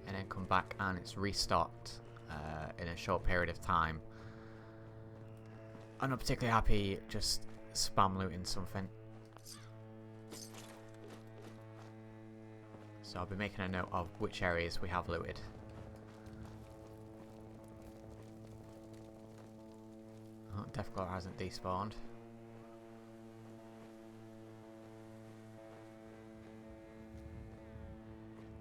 and then come back and it's restocked in a short period of time, I'm not particularly happy just spam looting something. So I'll be making a note of which areas we have looted. Oh, Deathglow hasn't despawned.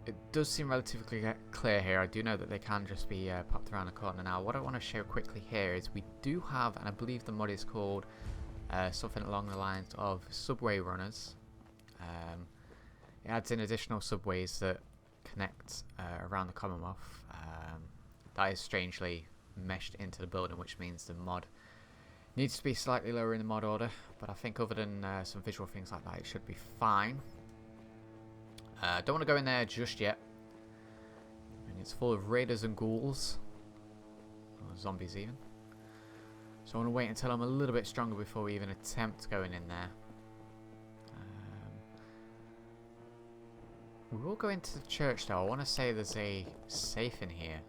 It does seem relatively clear here. I do know that they can just be popped around the corner. Now, what I want to show quickly here is we do have, and I believe the mod is called something along the lines of subway runners. It adds in additional subways that connect around the Commonwealth. That is strangely meshed into the building, which means the mod needs to be slightly lower in the mod order. But I think other than some visual things like that, it should be fine. Don't want to go in there just yet. And it's full of raiders and ghouls. Or zombies even. So I want to wait until I'm a little bit stronger before we even attempt going in there. We will go into the church though. I want to say there's a safe in here.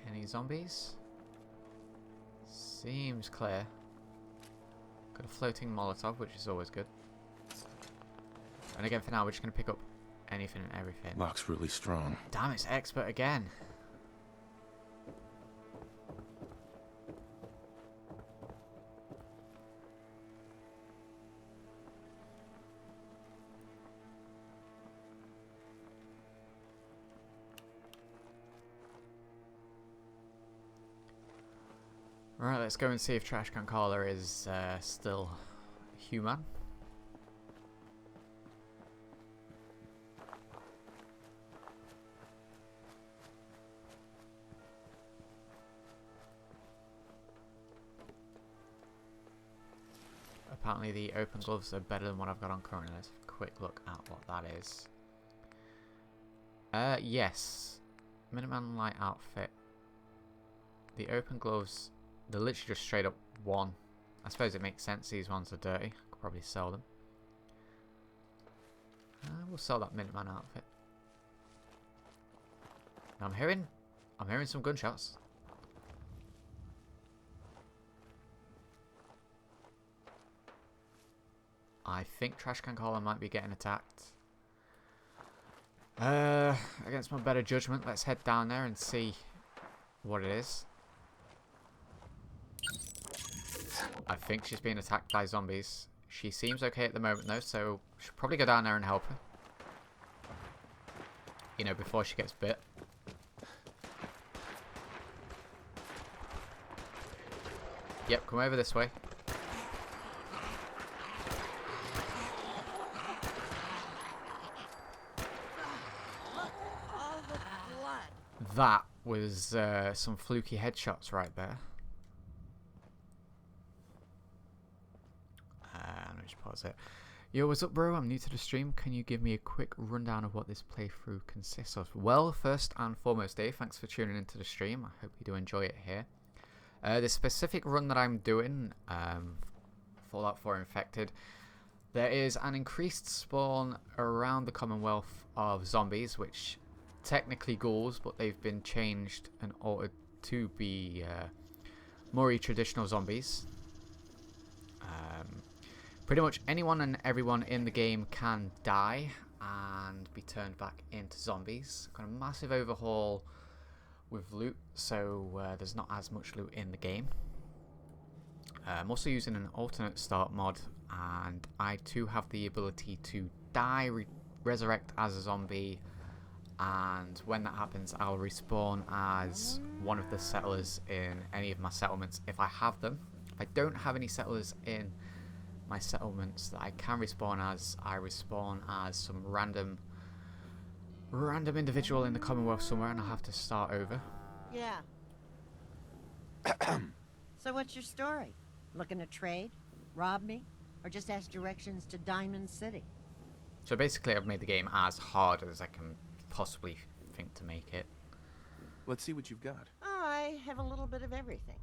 Any zombies? Seems clear. Got a floating Molotov, which is always good. And again, for now, we're just going to pick up anything and everything. Lock's really strong. Damn, it's expert again. Right, let's go and see if Trash Can Caller is still human. Apparently the open gloves are better than what I've got on currently. Let's have a quick look at what that is. Yes. Minuteman light outfit. The open gloves, they're literally just straight up one. I suppose it makes sense. These ones are dirty. Could probably sell them. We'll sell that Minuteman outfit. I'm hearing some gunshots. I think Trash Can Caller might be getting attacked. Against my better judgment, let's head down there and see what it is. I think she's being attacked by zombies. She seems okay at the moment though, so we should probably go down there and help her. You know, before she gets bit. Yep, come over this way. That was some fluky headshots right there. Let me just pause it. Yo, what's up, bro? I'm new to the stream. Can you give me a quick rundown of what this playthrough consists of? Well, first and foremost, Dave, thanks for tuning into the stream. I hope you do enjoy it here. The specific run that I'm doing, Fallout 4 Infected, there is an increased spawn around the Commonwealth of zombies, which technically ghouls, but they've been changed and altered to be more traditional zombies. Pretty much anyone and everyone in the game can die and be turned back into zombies. Got a massive overhaul with loot, so there's not as much loot in the game. I'm also using an alternate start mod, and I too have the ability to die, resurrect as a zombie, and when that happens I'll respawn as one of the settlers in any of my settlements if I have them. If I don't have any settlers in my settlements that I can respawn as, I respawn as some random individual in the Commonwealth somewhere, and I'll have to start over. Yeah. So what's your story? Looking to trade? Rob me? Or just ask directions to Diamond City? So basically I've made the game as hard as I can possibly think to make it. Let's see what you've got. I have a little bit of everything.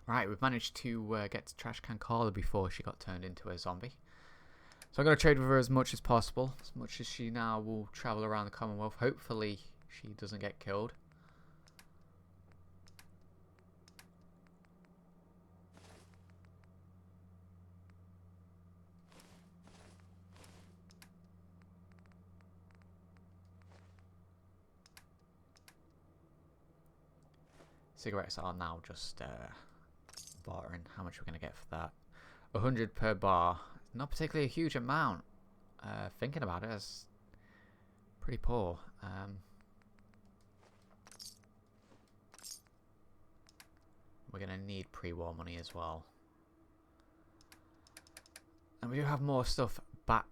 Right, we've managed to get to Trash Can Carla before she got turned into a zombie. So I'm going to trade with her as much as possible, as much as she now will travel around the Commonwealth. Hopefully she doesn't get killed. Cigarettes are now just bartering. How much are we going to get for that? 100 per bar. Not particularly a huge amount. Thinking about it, it's pretty poor. We're going to need pre-war money as well. And we do have more stuff back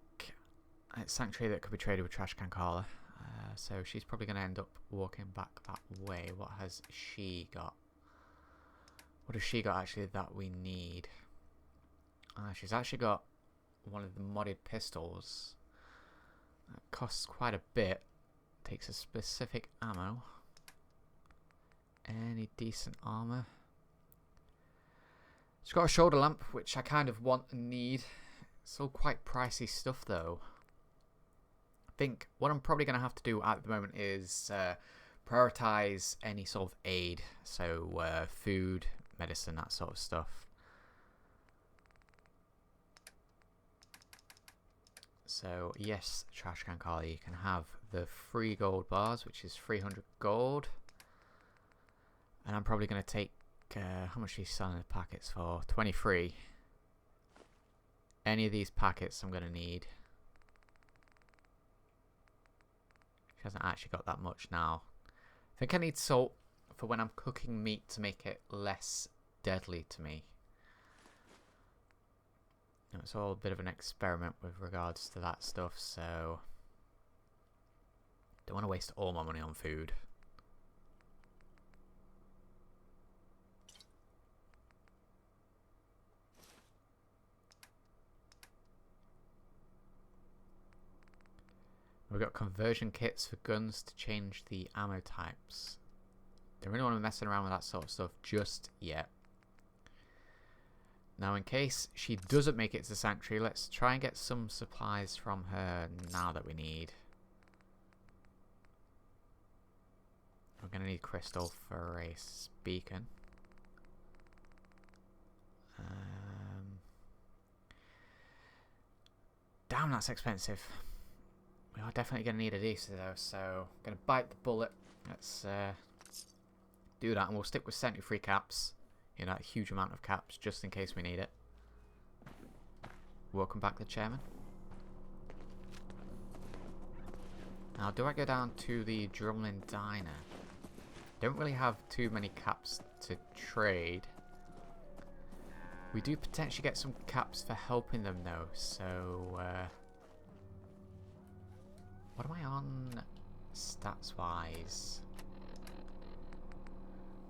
at Sanctuary that could be traded with Trash Can Carla. So she's probably going to end up walking back that way. What has she got? What has she got actually that we need? She's actually got one of the modded pistols. That costs quite a bit. Takes a specific ammo. Any decent armor? She's got a shoulder lamp, which I kind of want and need. It's all quite pricey stuff though. I think what I'm probably going to have to do at the moment is prioritize any sort of aid. So food, medicine, that sort of stuff. So yes, Trash Can Carla, you can have the free gold bars, which is 300 gold. And I'm probably going to take, how much are you selling the packets for? 23. Any of these packets I'm going to need. She hasn't actually got that much now. I think I need salt for when I'm cooking meat to make it less deadly to me. And it's all a bit of an experiment with regards to that stuff, so don't want to waste all my money on food. We've got conversion kits for guns to change the ammo types. Don't really want to be messing around with that sort of stuff just yet. Now in case she doesn't make it to Sanctuary, let's try and get some supplies from her now that we need. We're going to need crystal for a beacon. Damn, that's expensive. We are definitely going to need a decent though, so I'm going to bite the bullet. Let's do that, and we'll stick with 73 caps. You know, a huge amount of caps, just in case we need it. Welcome back, the chairman. Now, do I go down to the Drumlin Diner? Don't really have too many caps to trade. We do potentially get some caps for helping them though, so what am I on stats wise?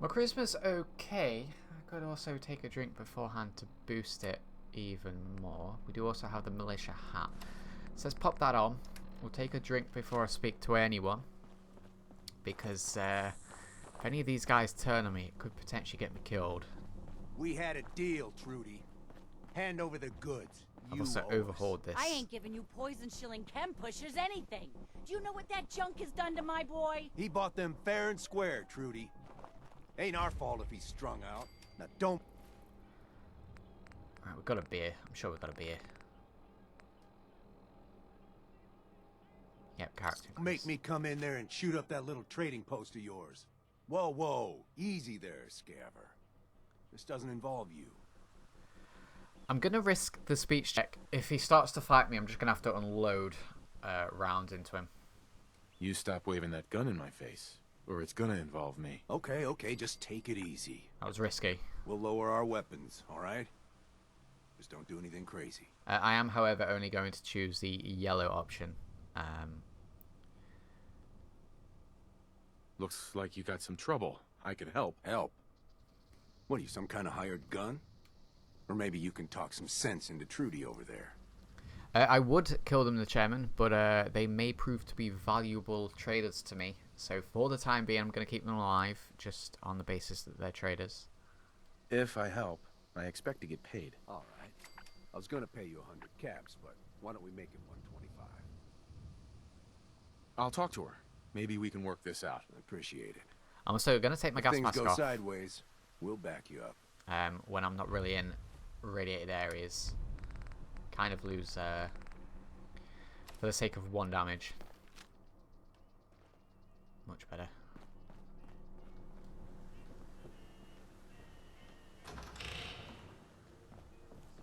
My charisma's okay. I could also take a drink beforehand to boost it even more. We do also have the militia hat. So let's pop that on. We'll take a drink before I speak to anyone, because if any of these guys turn on me, it could potentially get me killed. We had a deal, Trudy. Hand over the goods. I've also overhauled this. I ain't giving you poison shilling chem pushers anything. Do you know what that junk has done to my boy? He bought them fair and square, Trudy. Ain't our fault if he's strung out. Now don't... Alright, we've got a beer. I'm sure we've got a beer. Yep, character. Make me come in there and shoot up that little trading post of yours. Whoa, whoa. Easy there, Scaver. This doesn't involve you. I'm going to risk the speech check. If he starts to fight me, I'm just going to have to unload rounds into him. You stop waving that gun in my face, or it's gonna involve me. Okay, just take it easy. That was risky. We'll lower our weapons, alright? Just don't do anything crazy. I am, however, only going to choose the yellow option. Looks like you got some trouble. I can help. Help? What are you, some kind of hired gun? Or maybe you can talk some sense into Trudy over there. I would kill them, the chairman, but they may prove to be valuable traders to me. So for the time being, I'm going to keep them alive, just on the basis that they're traders. If I help, I expect to get paid. Alright. I was gonna pay you 100 caps, but why don't we make it 125? I'll talk to her. Maybe we can work this out. I appreciate it. I'm also going to take my gas mask off. If things off. go sideways, we'll back you up. When I'm not really in radiated areas. Kind of lose for the sake of 1 damage. Much better.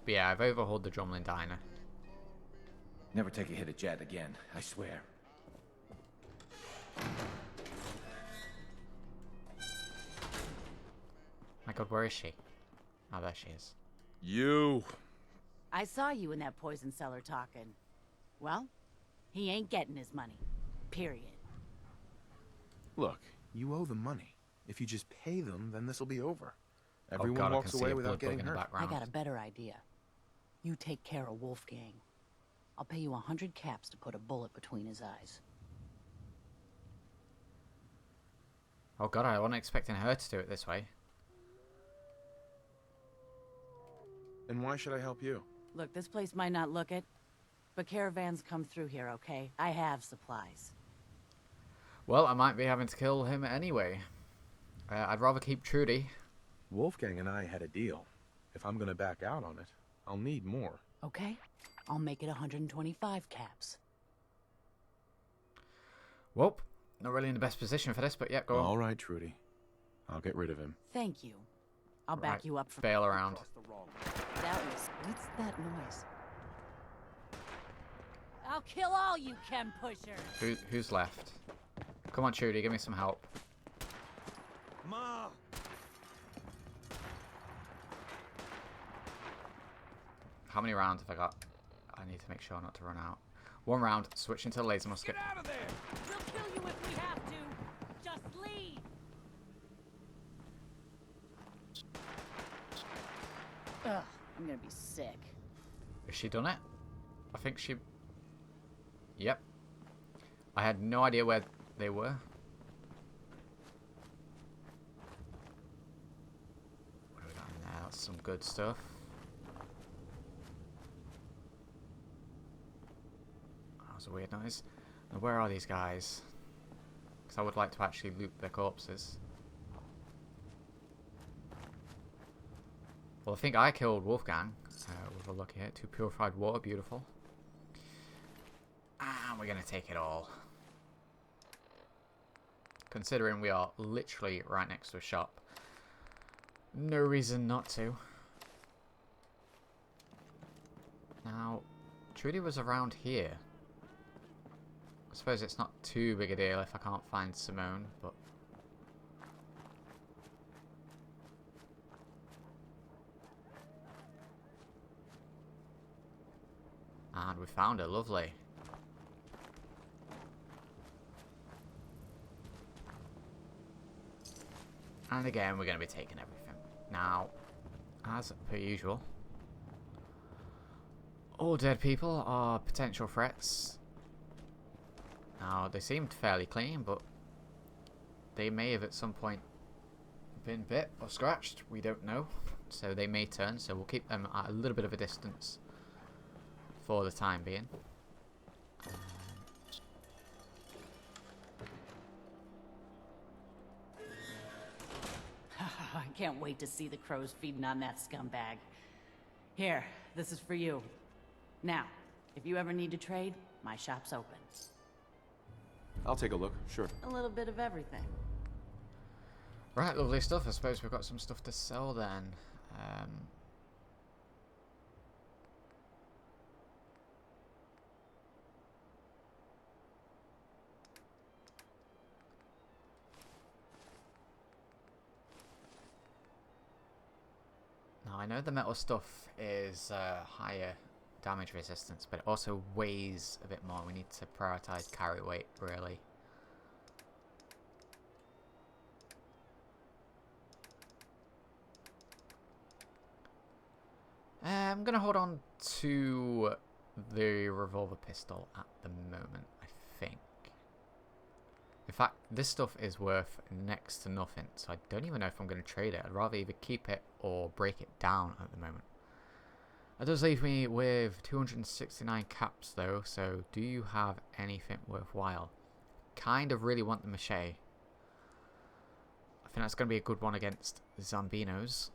But yeah, I've overhauled the Drumlin Diner. Never take a hit at Jet again, I swear. My god, where is she? Oh, there she is. You! I saw you in that poison cellar talking. Well, he ain't getting his money. Period. Look, you owe them money. If you just pay them, then this'll be over. Oh Everyone god, I walks can see away a without blood bug getting in the hurt. background. I got a better idea. You take care of Wolfgang. I'll pay you 100 caps to put a bullet between his eyes. Oh god, I wasn't expecting her to do it this way. And why should I help you? Look, this place might not look it, but caravans come through here, okay? I have supplies. Well, I might be having to kill him anyway. I'd rather keep Trudy. Wolfgang and I had a deal. If I'm gonna back out on it, I'll need more. Okay? I'll make it 125 caps. Well, not really in the best position for this, but yeah, go on. All right, Trudy. I'll get rid of him. Thank you. I'll back you up from... Bail around. What's that noise? I'll kill all you chem pushers! Who's left? Come on, Trudy, give me some help. Ma! How many rounds have I got? I need to make sure not to run out. 1 round, switch into the laser musket. Get out of there! We'll kill you if we have to! Just leave! Ugh, I'm gonna be sick. Has she done it? I think she... Yep. I had no idea where they were. What have we got in there? That's some good stuff. That was a weird noise. Now, where are these guys? Because I would like to actually loot their corpses. Well, I think I killed Wolfgang with a lucky hit. 2 purified water, beautiful. And we're going to take it all. Considering we are literally right next to a shop. No reason not to. Now, Trudy was around here. I suppose it's not too big a deal if I can't find Simone, but... And we found her, lovely. And again, we're going to be taking everything. Now, as per usual, all dead people are potential threats. Now, they seemed fairly clean, but they may have at some point been bit or scratched. We don't know. So they may turn, so we'll keep them at a little bit of a distance for the time being. I can't wait to see the crows feeding on that scumbag. Here, this is for you. Now, if you ever need to trade, my shop's open. I'll take a look, sure. A little bit of everything. Right, lovely stuff. I suppose we've got some stuff to sell then. I know the metal stuff is higher damage resistance, but it also weighs a bit more. We need to prioritize carry weight, really. I'm going to hold on to the revolver pistol at the moment, I think. In fact, this stuff is worth next to nothing, so I don't even know if I'm going to trade it. I'd rather either keep it or break it down at the moment. That does leave me with 269 caps though, so do you have anything worthwhile? Kind of really want the machete. I think that's going to be a good one against Zambinos.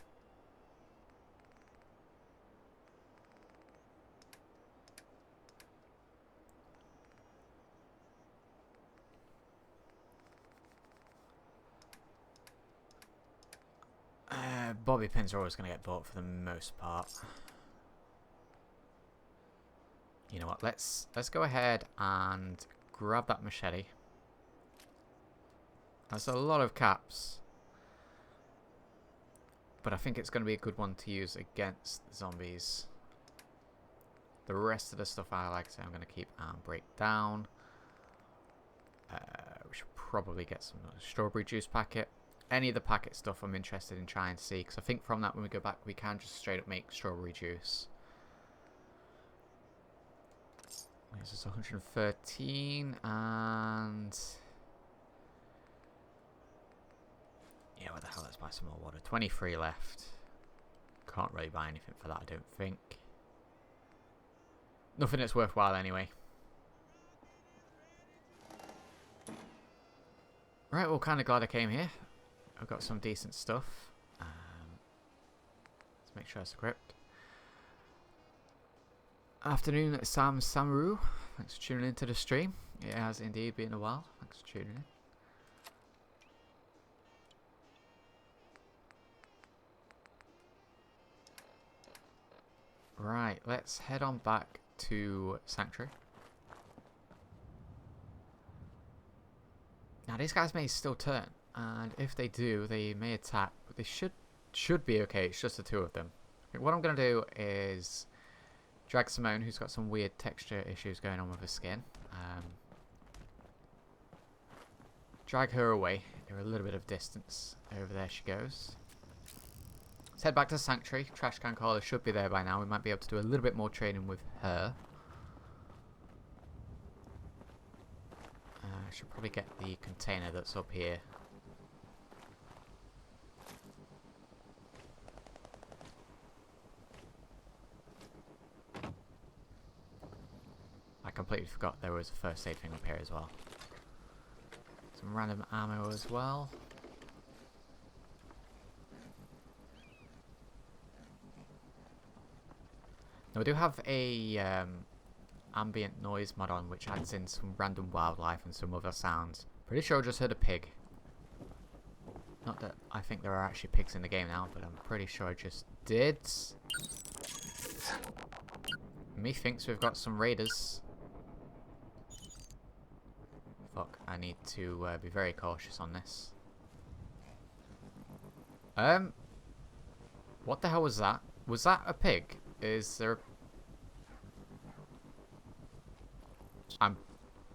Bobby pins are always going to get bought for the most part. You know what? Let's go ahead and grab that machete. That's a lot of caps, but I think it's going to be a good one to use against zombies. The rest of the stuff I like to say I'm going to keep and break down. We should probably get some strawberry juice packet. Any of the packet stuff I'm interested in trying to see, because I think from that when we go back we can just straight up make strawberry juice. This is 113 and yeah, what the hell, let's buy some more water. 23 left. Can't really buy anything for that, I don't think. Nothing that's worthwhile anyway. Right, well, kind of glad I came here. I've got some decent stuff. Let's make sure it's equipped. Afternoon, Sam Samaru. Thanks for tuning into the stream. It has indeed been a while. Thanks for tuning in. Right, let's head on back to Sanctuary. Now these guys may still turn, and if they do, they may attack, but they should be okay. It's just the two of them. Okay, what I'm going to do is drag Simone, who's got some weird texture issues going on with her skin. Drag her away. Give her a little bit of distance. Over there she goes. Let's head back to Sanctuary. Trash can caller should be there by now. We might be able to do a little bit more training with her. I should probably get the container that's up here. I completely forgot there was a first aid thing up here as well. Some random ammo as well. Now we do have a ambient noise mod on, which adds in some random wildlife and some other sounds. Pretty sure I just heard a pig. Not that I think there are actually pigs in the game now, but I'm pretty sure I just did. Methinks we've got some raiders. Fuck, I need to be very cautious on this. What the hell was that? Was that a pig? Is there a... I'm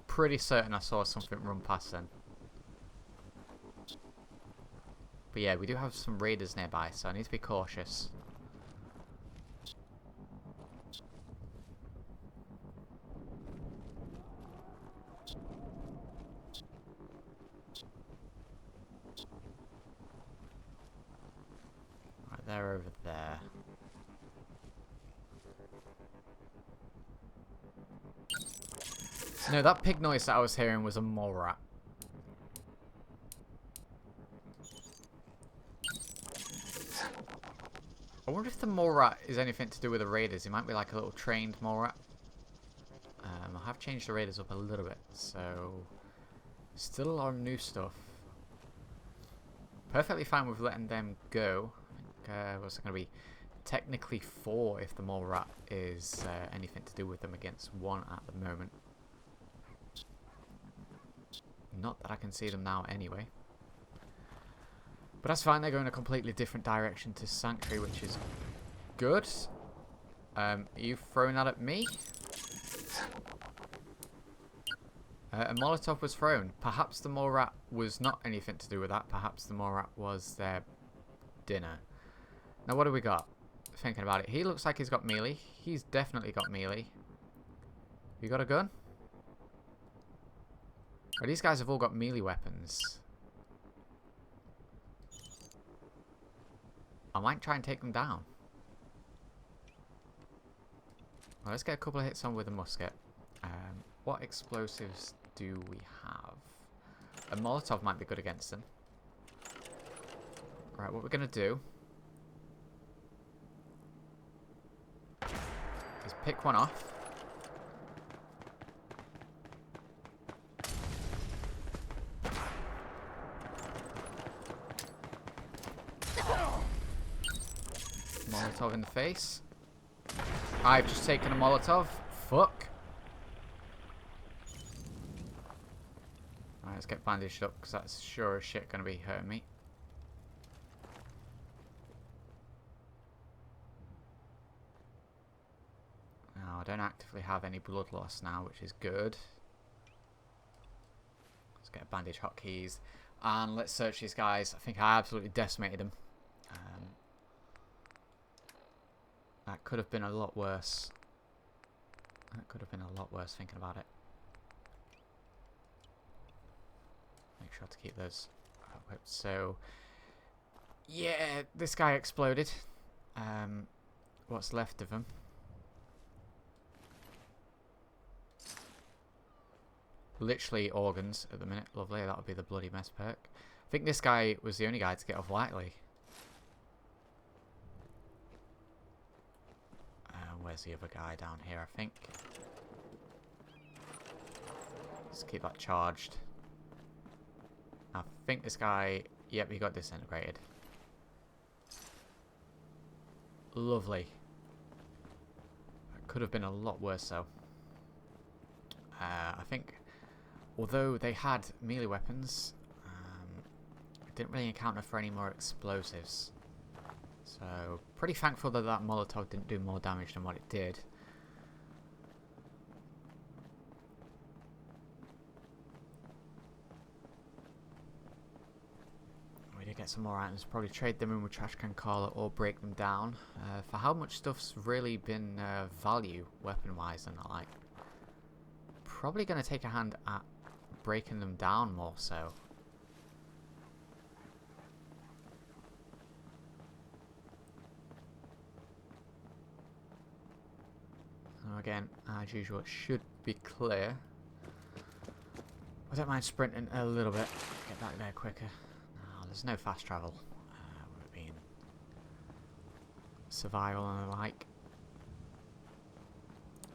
pretty certain I saw something run past then. But yeah, we do have some raiders nearby, so I need to be cautious. Right, they're over there. No, that pig noise that I was hearing was a mole rat. I wonder if the mole rat is anything to do with the raiders. It might be like a little trained mole rat. I have changed the raiders up a little bit, so still a lot of new stuff. Perfectly fine with letting them go. I think what's going to be technically 4 if the mole rat is anything to do with them against 1 at the moment. Not that I can see them now anyway. But that's fine, they're going a completely different direction to Sanctuary, which is good. Are you throwing that at me? A Molotov was thrown. Perhaps the mole rat was not anything to do with that. Perhaps the mole rat was their dinner. Now what do we got? Thinking about it. He looks like he's got melee. He's definitely got melee. You got a gun? Oh, these guys have all got melee weapons. I might try and take them down. Well, let's get a couple of hits on with a musket. What explosives do we have? A Molotov might be good against them. Right, what we're going to do is pick one off. Molotov in the face. I've just taken a Molotov. Fuck. Alright, let's get bandaged up because that's sure as shit going to be hurting me. Now, I don't actively have any blood loss now, which is good. Let's get bandage hotkeys. And let's search these guys. I think I absolutely decimated them. That could have been a lot worse. That could have been a lot worse thinking about it. Make sure to keep those equipped. So, yeah, this guy exploded. What's left of him? Literally organs at the minute. Lovely, that would be the bloody mess perk. I think this guy was the only guy to get off lightly. Where's the other guy? Down here, I think. Let's keep that charged. I think this guy... Yep, he got disintegrated. Lovely. That could have been a lot worse, though. I think... Although they had melee weapons, it didn't really encounter for any more explosives. So, pretty thankful that that Molotov didn't do more damage than what it did. We did get some more items. Probably trade them in with trash can caller or break them down. For how much stuff's really been value, weapon-wise and the like. Probably going to take a hand at breaking them down more so. Again, as usual, it should be clear. I don't mind sprinting a little bit. Get back there quicker. No, there's no fast travel. With it being survival and the like.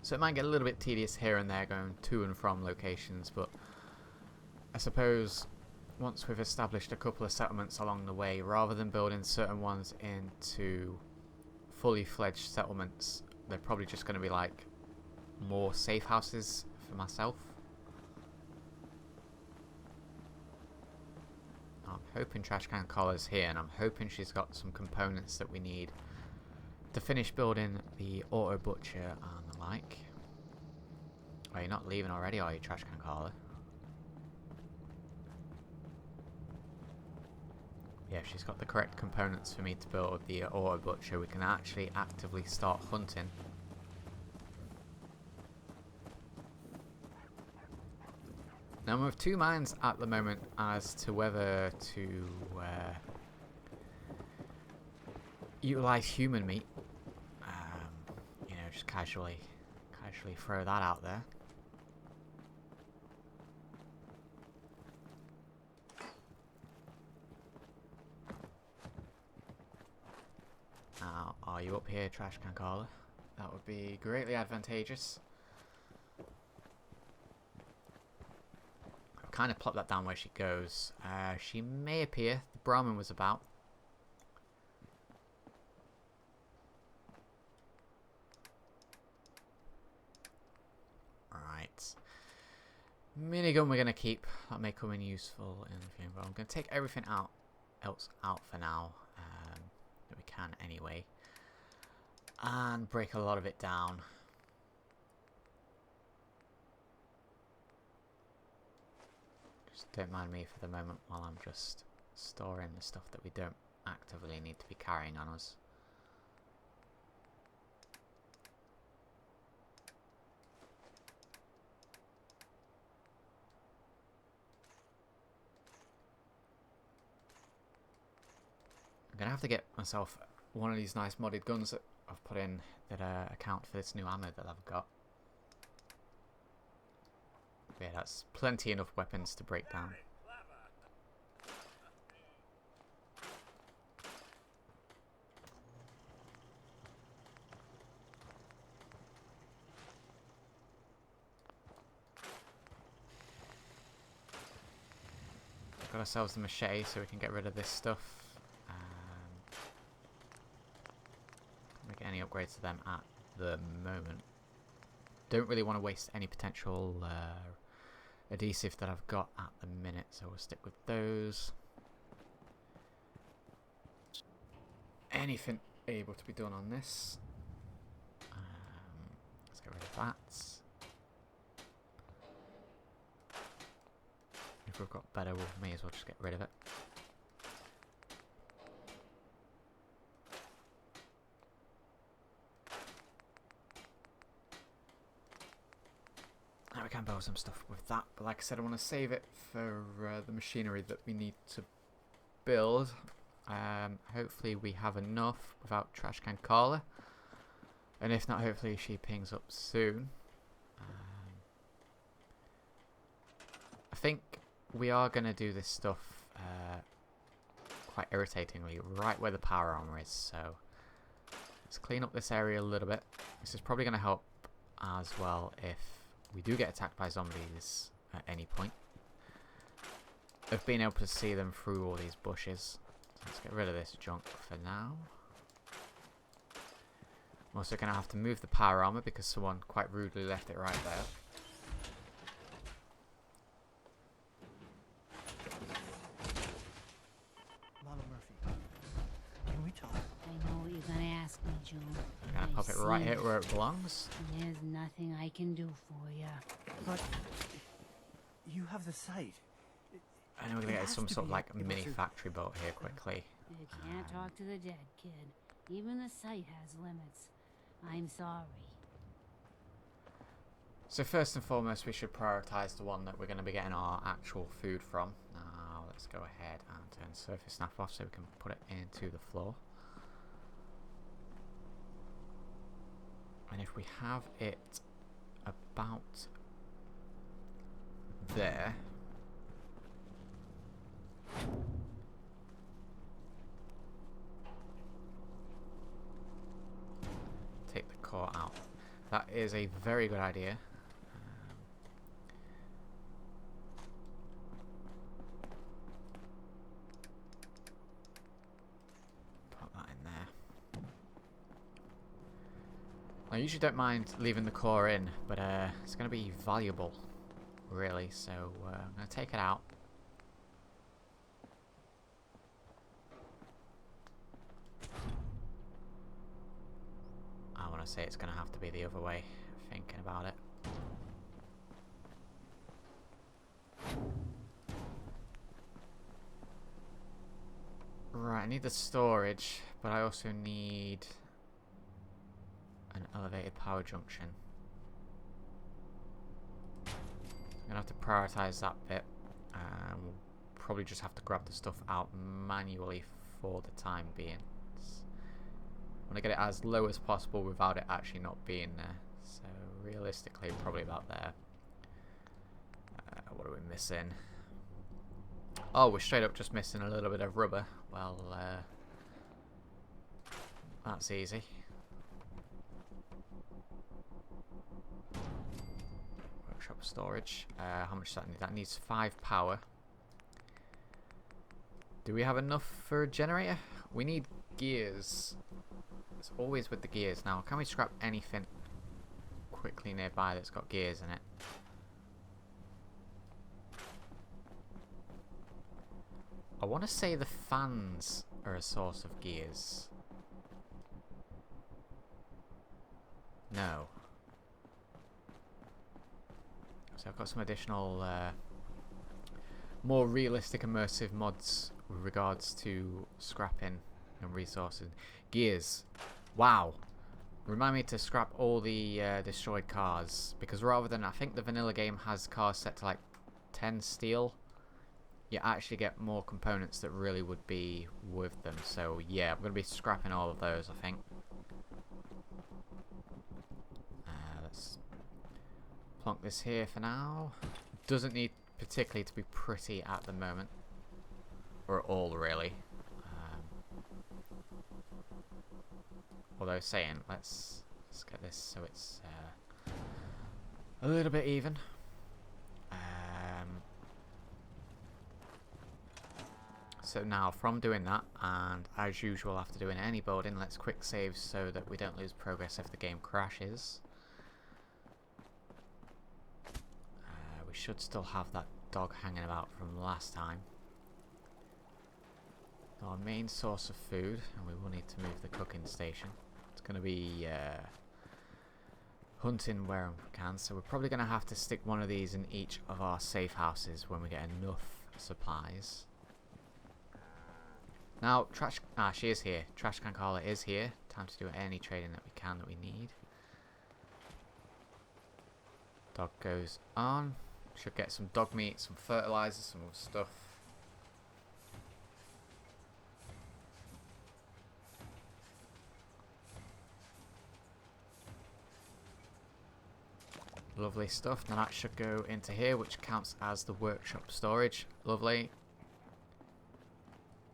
So it might get a little bit tedious here and there going to and from locations, but I suppose once we've established a couple of settlements along the way, rather than building certain ones into fully fledged settlements, they're probably just going to be like more safe houses for myself. I'm hoping Trash Can Collar's here, and I'm hoping she's got some components that we need to finish building the auto butcher and the like. Oh, you're not leaving already, are you, Trash Can Collar? Yeah, if she's got the correct components for me to build the auto butcher, we can actually actively start hunting. Now I'm of two minds at the moment as to whether to utilize human meat. You know, just casually throw that out there. Now, are you up here, Trash Can Caller? That would be greatly advantageous. I've kind of plopped that down where she goes. She may appear. The Brahmin was about. Alright. Minigun we're going to keep. That may come in useful in the game, but I'm going to take everything else out for now. That we can anyway. and break a lot of it down. Just don't mind me for the moment while I'm just storing the stuff that we don't actively need to be carrying on us. I'm gonna have to get myself one of these nice modded guns that I've put in that account for this new ammo that I've got. Yeah, that's plenty enough weapons to break down. Got ourselves the machete so we can get rid of this stuff. Make any upgrades to them at the moment. Don't really want to waste any potential adhesive that I've got at the minute, so we'll stick with those. Anything able to be done on this. Let's get rid of that. If we've got better, we may as well just get rid of it. Now we can build some stuff with that, but like I said, I want to save it for the machinery that we need to build. Hopefully we have enough without Trash Can Carla, and if not, hopefully she pings up soon. I think we are going to do this stuff quite irritatingly right where the power armor is, so let's clean up this area a little bit. This is probably going to help as well if we do get attacked by zombies at any point, of being able to see them through all these bushes. So let's get rid of this junk for now. I'm also going to have to move the power armor because someone quite rudely left it right there. Mama Murphy, can we talk? I know what you're gonna ask me, June. I'm going to pop it right here where it belongs. There's nothing I can do for you. But you have the site. I know we're going to get some sort of like mini factory built here quickly. You can't talk to the dead, kid. Even the site has limits. I'm sorry. So first and foremost, we should prioritise the one that we're going to be getting our actual food from. Now let's go ahead and turn surface snap off so we can put it into the floor. And if we have it about there, take the core out. That is a very good idea. Put that in there. I usually don't mind leaving the core in, but it's going to be valuable, really, so I'm going to take it out. I want to say it's going to have to be the other way, thinking about it. Right, I need the storage, but I also need an elevated power junction. I'm going to have to prioritise that bit. We'll probably just have to grab the stuff out manually for the time being. I want to get it as low as possible without it actually not being there. So realistically, probably about there. What are we missing? Oh, we're straight up just missing a little bit of rubber. Well, that's easy. Workshop storage. How much does that need? That needs 5 power. Do we have enough for a generator? We need gears. It's always with the gears. Now, can we scrap anything quickly nearby that's got gears in it? I want to say the fans are a source of gears. No. So I've got some additional more realistic immersive mods with regards to scrapping and resourcing. Gears. Wow. Remind me to scrap all the destroyed cars, because rather than, I think the vanilla game has cars set to like 10 steel, you actually get more components that really would be with them. So yeah, I'm going to be scrapping all of those, I think. Let's plonk this here for now. Doesn't need particularly to be pretty at the moment, or at all really. Although saying, let's get this so it's a little bit even. So now from doing that, and as usual after doing any building, let's quick save so that we don't lose progress if the game crashes. We should still have that dog hanging about from last time. Our main source of food, and we will need to move the cooking station. It's going to be hunting where we can, so we're probably going to have to stick one of these in each of our safe houses when we get enough supplies. Now, she is here. Trash Can Carla is here. Time to do any trading that we can that we need. Dog goes on. Should get some dog meat, some fertilizer, some more stuff. Lovely stuff. Now that should go into here, which counts as the workshop storage. Lovely.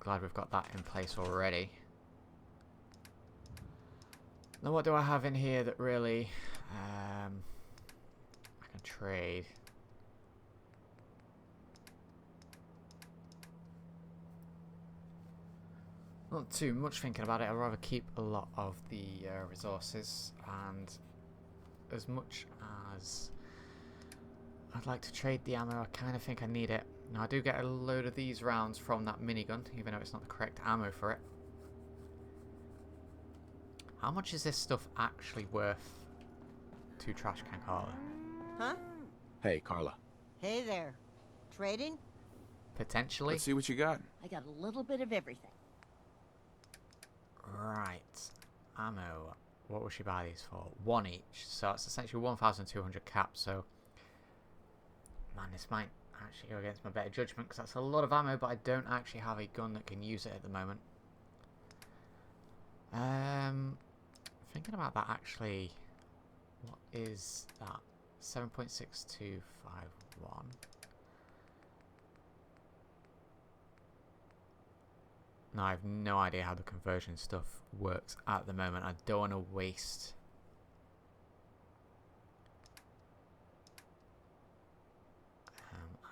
Glad we've got that in place already. Now what do I have in here that really I can trade? Not too much thinking about it. I'd rather keep a lot of the resources, and as much as I'd like to trade the ammo, I kind of think I need it. Now I do get a load of these rounds from that minigun, even though it's not the correct ammo for it. How much is this stuff actually worth to Trash Can Carla? Huh? Hey, Carla. Hey there. Trading? Potentially. Let's see what you got. I got a little bit of everything. Right. Ammo. What will she buy these for? 1 each. So it's essentially 1,200 caps. So, man, this might actually go against my better judgment, because that's a lot of ammo, but I don't actually have a gun that can use it at the moment. Thinking about that actually. What is that? 7.6251. No, I have no idea how the conversion stuff works at the moment. I don't want to waste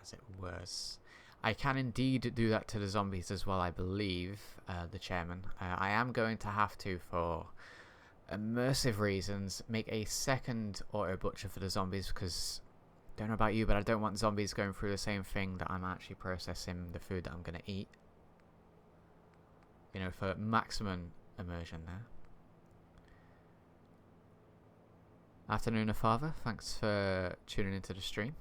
as it was. I can indeed do that to the zombies as well, I believe, the chairman. I am going to have to, for immersive reasons, make a second auto butcher for the zombies, because don't know about you, but I don't want zombies going through the same thing that I'm actually processing the food that I'm going to eat. You know, for maximum immersion there. Afternoon, Father. Thanks for tuning into the stream.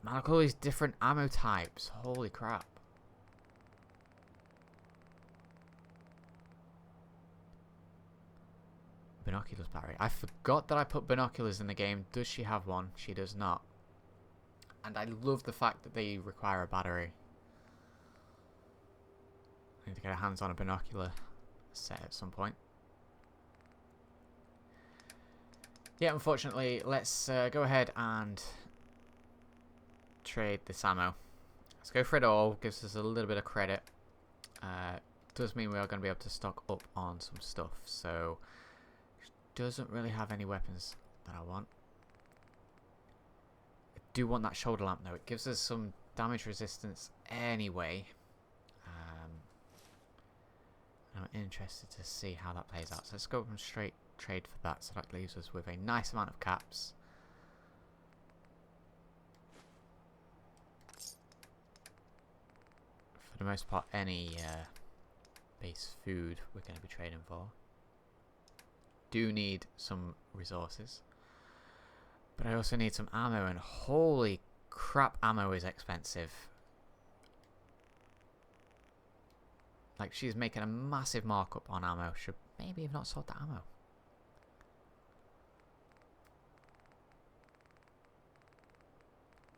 Man, look at all these different ammo types. Holy crap. Binoculars battery. I forgot that I put binoculars in the game. Does she have one? She does not. And I love the fact that they require a battery. I need to get our hands on a binocular set at some point. Yeah, unfortunately, let's go ahead and trade this ammo. Let's go for it all. Gives us a little bit of credit. Does mean we are going to be able to stock up on some stuff. So, doesn't really have any weapons that I want. I do want that shoulder lamp though. It gives us some damage resistance anyway. I'm interested to see how that plays out. So let's go from straight trade for that. So that leaves us with a nice amount of caps. For the most part, any base food we're going to be trading for. Do need some resources. But I also need some ammo, and holy crap, ammo is expensive. Like, she's making a massive markup on ammo. Should maybe have not sold the ammo.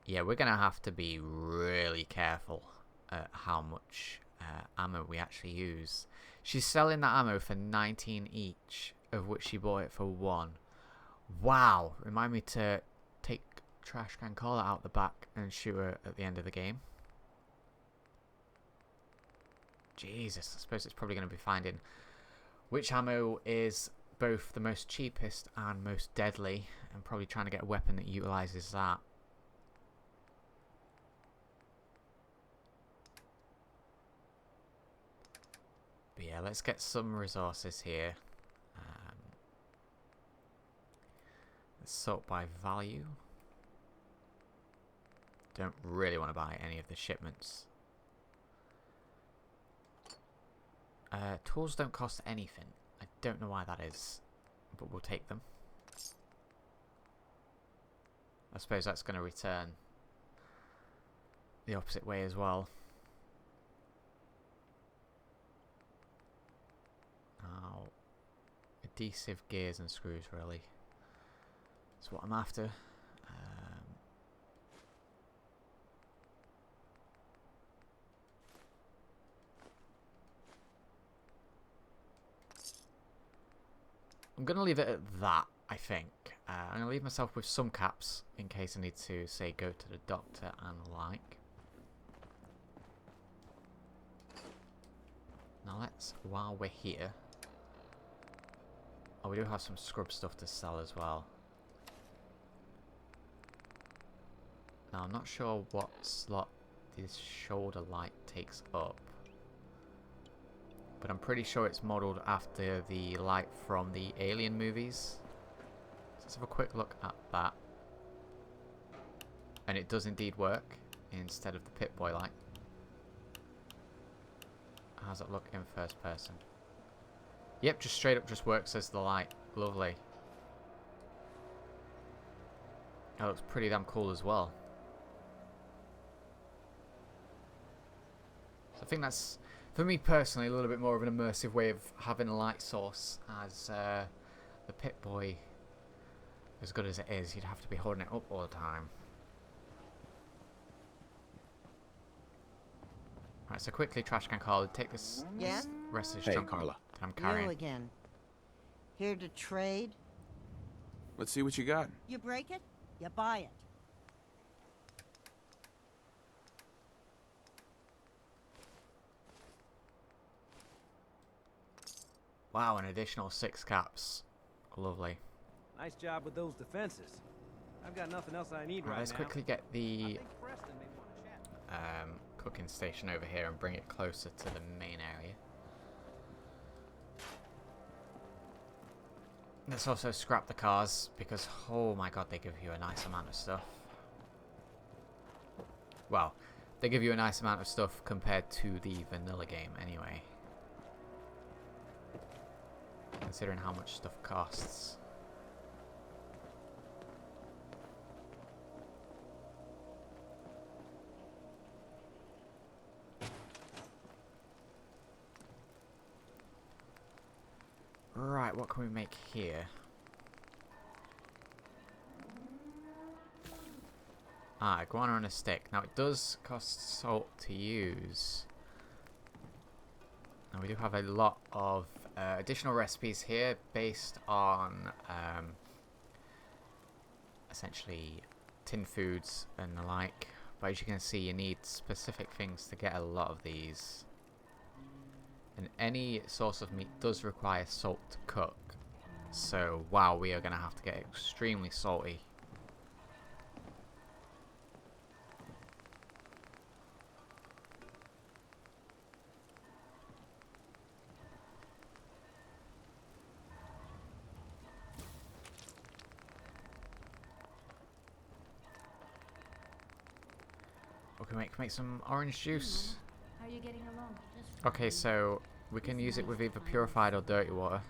Yeah, we're going to have to be really careful at how much ammo we actually use. She's selling that ammo for 19 each, of which she bought it for 1. Wow. Remind me to take Trash Can Caller out the back and shoot her at the end of the game. Jesus, I suppose it's probably going to be finding which ammo is both the most cheapest and most deadly, and probably trying to get a weapon that utilizes that. But yeah, let's get some resources here. Let's sort by value. Don't really want to buy any of the shipments. Tools don't cost anything. I don't know why that is, but we'll take them. I suppose that's going to return the opposite way as well. Now, adhesive gears and screws, really. That's what I'm after. I'm going to leave it at that, I think. I'm going to leave myself with some caps in case I need to, say, go to the doctor and the like. Now let's, while we're here... Oh, we do have some scrub stuff to sell as well. Now, I'm not sure what slot this shoulder light takes up. But I'm pretty sure it's modelled after the light from the Alien movies. So let's have a quick look at that. And it does indeed work instead of the Pip-Boy light. How's it look in first person? Yep, just straight up just works as the light. Lovely. That looks pretty damn cool as well. So I think that's, for me personally, a little bit more of an immersive way of having a light source, as the Pip-Boy, as good as it is, you'd have to be holding it up all the time. Right, so quickly, Trash Can Carla, take this rest of this junk Carla. that I'm carrying. You again. Here to trade? Let's see what you got. You break it, you buy it. Wow, an additional 6 caps. Lovely. Nice job with those defenses. I've got nothing else I need right now. Let's quickly get the I think Preston may want to chat. cooking station over here and bring it closer to the main area. Let's also scrap the cars, because oh my god, they give you a nice amount of stuff. Well, they give you a nice amount of stuff compared to the vanilla game anyway. Considering how much stuff costs. Right, what can we make here? Ah, iguana on a stick. Now it does cost salt to use. And we do have a lot of additional recipes here based on essentially tin foods and the like. But as you can see, you need specific things to get a lot of these. And any source of meat does require salt to cook. So, wow, we are going to have to get extremely salty. We can make some orange juice. How are you getting along? Okay, so we can use it with either purified or dirty water.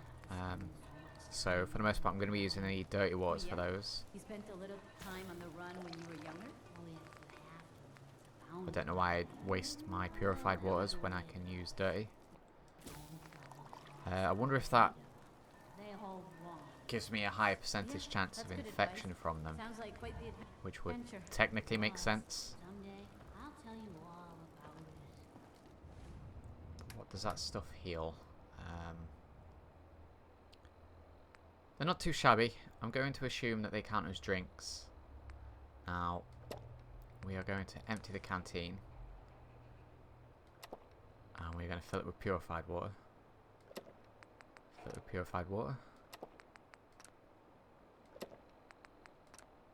So for the most part, I'm going to be using the dirty waters for those. You spent a little time on the run when you were younger? I don't know why I'd waste my purified waters when I can use dirty. I wonder if that gives me a higher percentage chance of infection from them, which would technically make sense. Someday, I'll tell you all about it. What does that stuff heal? They're not too shabby. I'm going to assume that they count as drinks. Now, we are going to empty the canteen. And we're going to fill it with purified water. Fill it with purified water.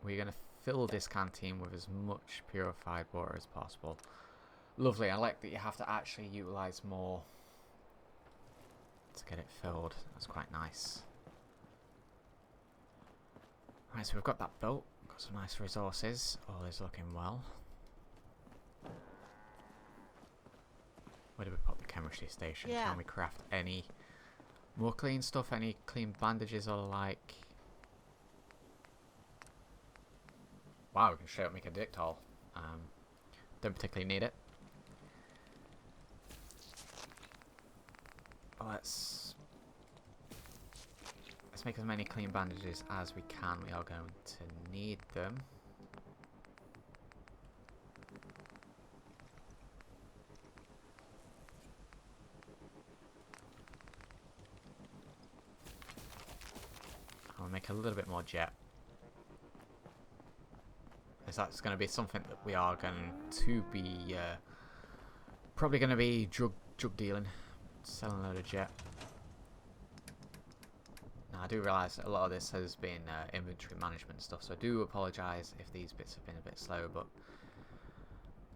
We're going to fill this canteen with as much purified water as possible. Lovely. I like that you have to actually utilize more to get it filled. That's quite nice. Right, so we've got that built. Got some nice resources. All is looking well. Where do we put the chemistry station? Yeah. Can we craft any more clean stuff? Any clean bandages or the like? Wow, we can straight up make a dick towel. Don't particularly need it. Let's make as many clean bandages as we can. We are going to need them. I'll make a little bit more jet. Because that's going to be something that we are going to be probably going to be drug dealing, selling a load of jet. Now I do realise that a lot of this has been inventory management stuff, so I do apologise if these bits have been a bit slow, but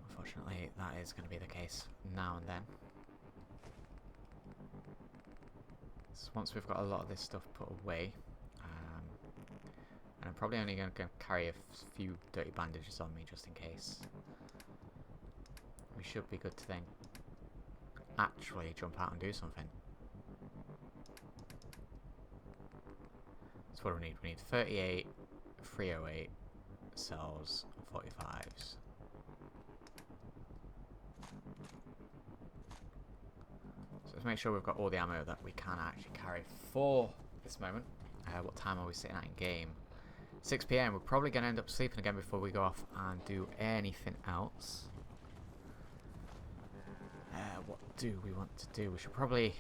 unfortunately that is going to be the case now and then. So once we've got a lot of this stuff put away, and I'm probably only going to carry a few dirty bandages on me just in case. We should be good to then actually jump out and do something. That's what we need. We need 38, 308 cells, 45s. So let's make sure we've got all the ammo that we can actually carry for this moment. What time are we sitting at in game? 6 PM. We're probably going to end up sleeping again before we go off and do anything else. What do we want to do? We should probably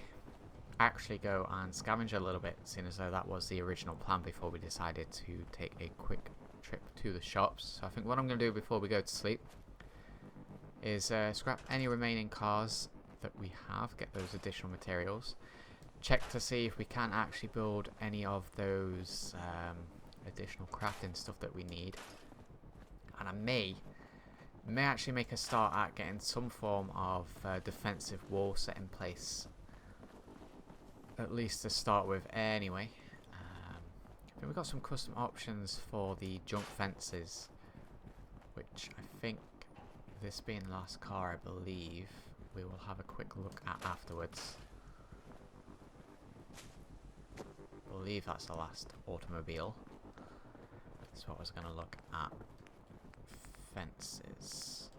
actually go and scavenge a little bit, seeing as though that was the original plan before we decided to take a quick trip to the shops. So I think what I'm going to do before we go to sleep is scrap any remaining cars that we have, get those additional materials, check to see if we can actually build any of those additional crafting stuff that we need, and I may actually make a start at getting some form of defensive wall set in place, at least to start with anyway. I think we've got some custom options for the junk fences, which I think, this being the last car, I believe we will have a quick look at afterwards. I believe that's the last automobile. So I was going to look at fences.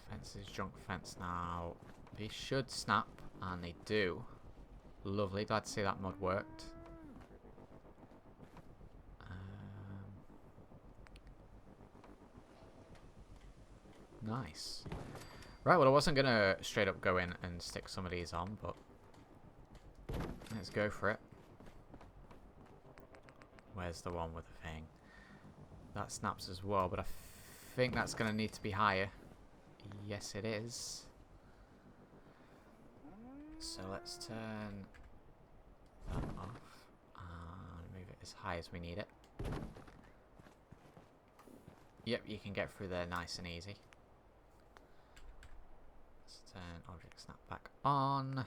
Fences, junk fence. Now, they should snap, and they do. Lovely, glad to see that mod worked. Nice. Right, well I wasn't going to straight up go in and stick some of these on, but let's go for it. Where's the one with the thing? That snaps as well, but I think that's going to need to be higher. Yes, it is. So let's turn that off and move it as high as we need it. Yep, you can get through there nice and easy. Let's turn object snap back on.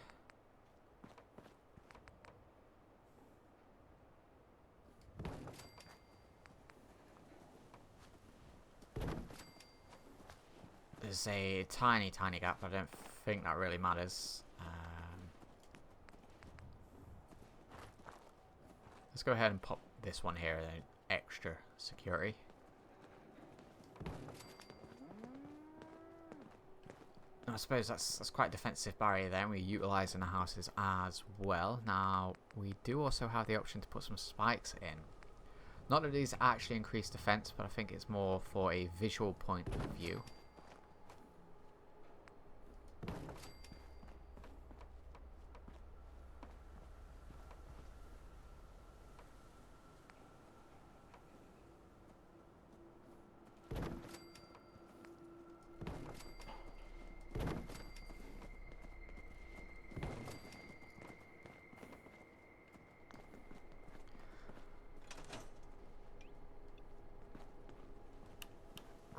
There's a tiny gap, but I don't think that really matters. Let's go ahead and pop this one here, then extra security. I suppose that's quite a defensive barrier there, and we're utilising the houses as well. Now, we do also have the option to put some spikes in. Not that these actually increase defence, but I think it's more for a visual point of view.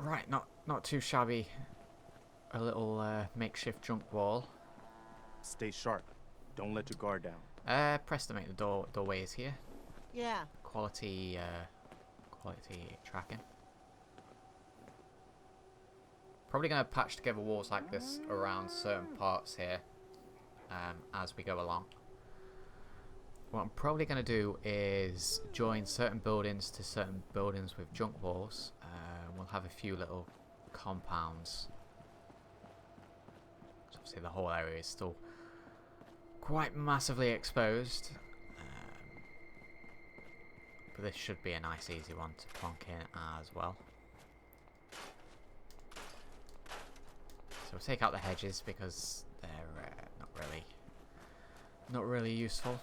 Right, not too shabby. A little makeshift junk wall. Stay sharp. Don't let your guard down. Press to make the doorways here. Yeah. Quality tracking. Probably going to patch together walls like this around certain parts here as we go along. What I'm probably going to do is join certain buildings to certain buildings with junk walls. We'll have a few little compounds. So obviously the whole area is still quite massively exposed. But this should be a nice easy one to plonk in as well. So we'll take out the hedges because they're not really useful.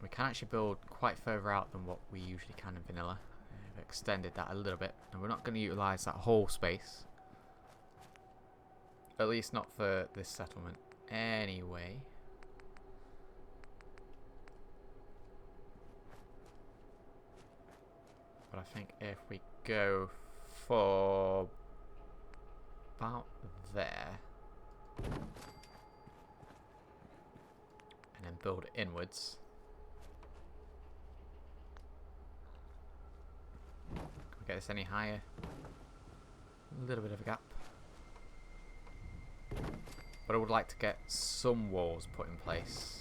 We can actually build quite further out than what we usually can in vanilla. We've extended that a little bit, and we're not going to utilise that whole space. At least not for this settlement anyway. But I think if we go for about there and then build inwards. Can we get this any higher? A little bit of a gap. But I would like to get some walls put in place.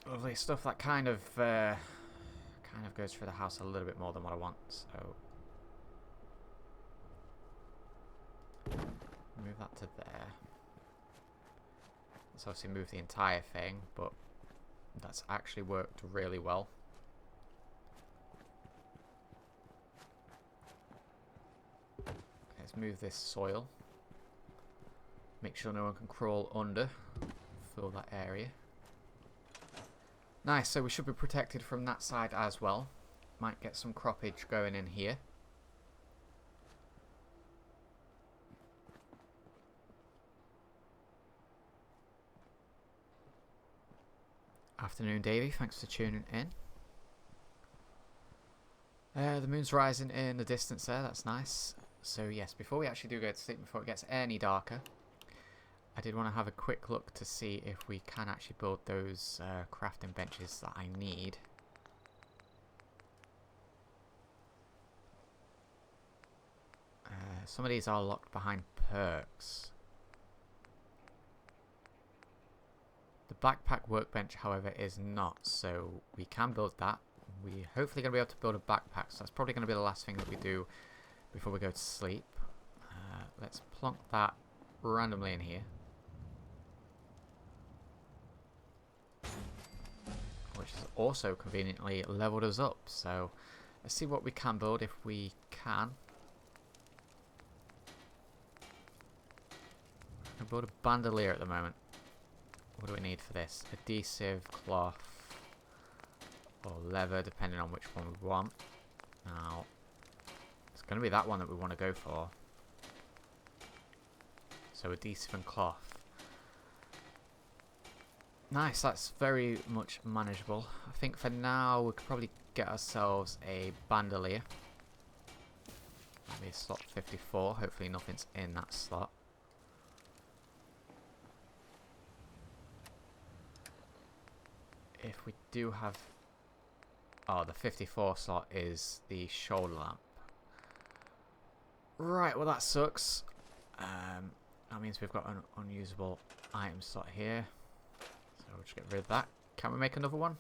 Lovely stuff. That kind of goes through the house a little bit more than what I want. So move that to there. Let's obviously move the entire thing, but that's actually worked really well. Let's move this soil. Make sure no one can crawl under. Fill that area. Nice, so we should be protected from that side as well. Might get some croppage going in here. Afternoon, Davey. Thanks for tuning in. The moon's rising in the distance there. That's nice. So yes, before we actually do go to sleep, before it gets any darker, I did want to have a quick look to see if we can actually build those crafting benches that I need. Some of these are locked behind perks. The backpack workbench, however, is not, so we can build that. We're hopefully going to be able to build a backpack, so that's probably going to be the last thing that we do before we go to sleep. Let's plonk that randomly in here. Which has also conveniently leveled us up, so let's see what we can build if we can. I can build a bandolier at the moment. What do we need for this? Adhesive, cloth, or leather, depending on which one we want. Now, it's going to be that one that we want to go for. So adhesive and cloth. Nice, that's very much manageable. I think for now we could probably get ourselves a bandolier. Maybe slot 54, hopefully nothing's in that slot. we do have... Oh, the 54 slot is the shoulder lamp. Right, well that sucks. That means we've got an unusable item slot here. So we'll just get rid of that. Can we make another one?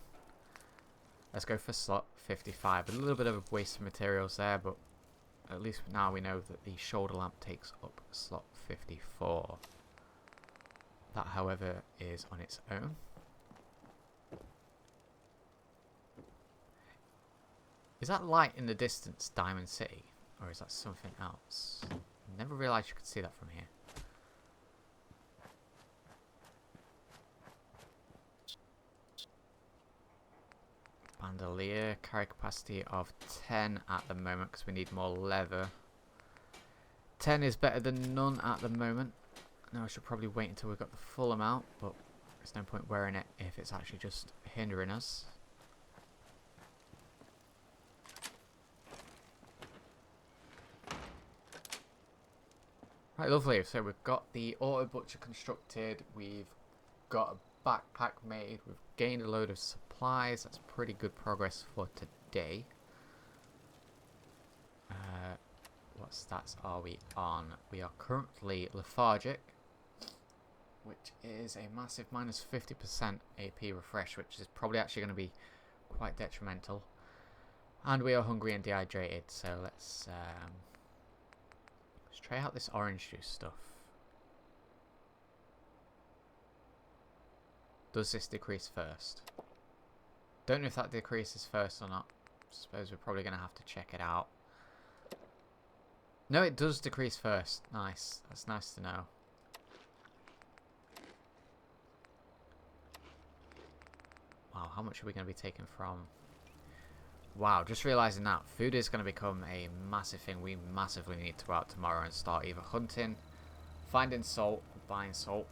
Let's go for slot 55. A little bit of a waste of materials there, but at least now we know that the shoulder lamp takes up slot 54. That, however, is on its own. Is that light in the distance Diamond City? Or is that something else? Never realised you could see that from here. Bandolier, carry capacity of 10 at the moment because we need more leather. 10 is better than none at the moment. Now I should probably wait until we've got the full amount, but there's no point wearing it if it's actually just hindering us. Right, lovely. So we've got the auto butcher constructed. We've got a backpack made. We've gained a load of supplies. That's pretty good progress for today. What stats are we on? We are currently lethargic, which is a massive minus 50% AP refresh, which is probably actually going to be quite detrimental. And we are hungry and dehydrated, so let's try out this orange juice stuff. Does this decrease first? Don't know if that decreases first or not. Suppose we're probably going to have to check it out. No, it does decrease first. Nice. That's nice to know. Wow, how much are we going to be taking from? Wow, just realising that food is going to become a massive thing. We massively need to go out tomorrow and start either hunting, finding salt, buying salt.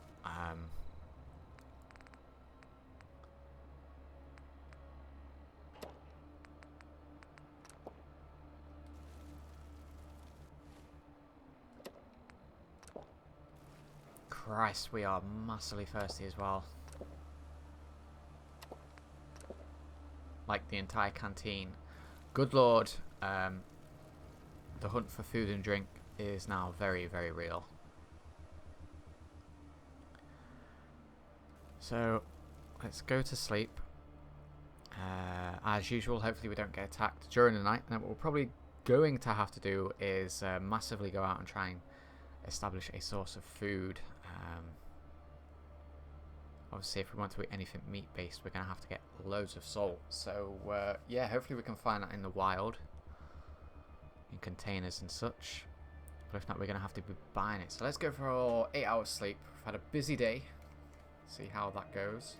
Christ, we are massively thirsty as well. Like the entire canteen. Good lord, the hunt for food and drink is now very, very real. So, let's go to sleep. As usual, hopefully we don't get attacked during the night. And what we're probably going to have to do is massively go out and try and establish a source of food. Obviously, if we want to eat anything meat-based, we're going to have to get loads of salt. So, yeah, hopefully we can find that in the wild. In containers and such. But if not, we're going to have to be buying it. So let's go for 8 hours sleep. We've had a busy day. See how that goes.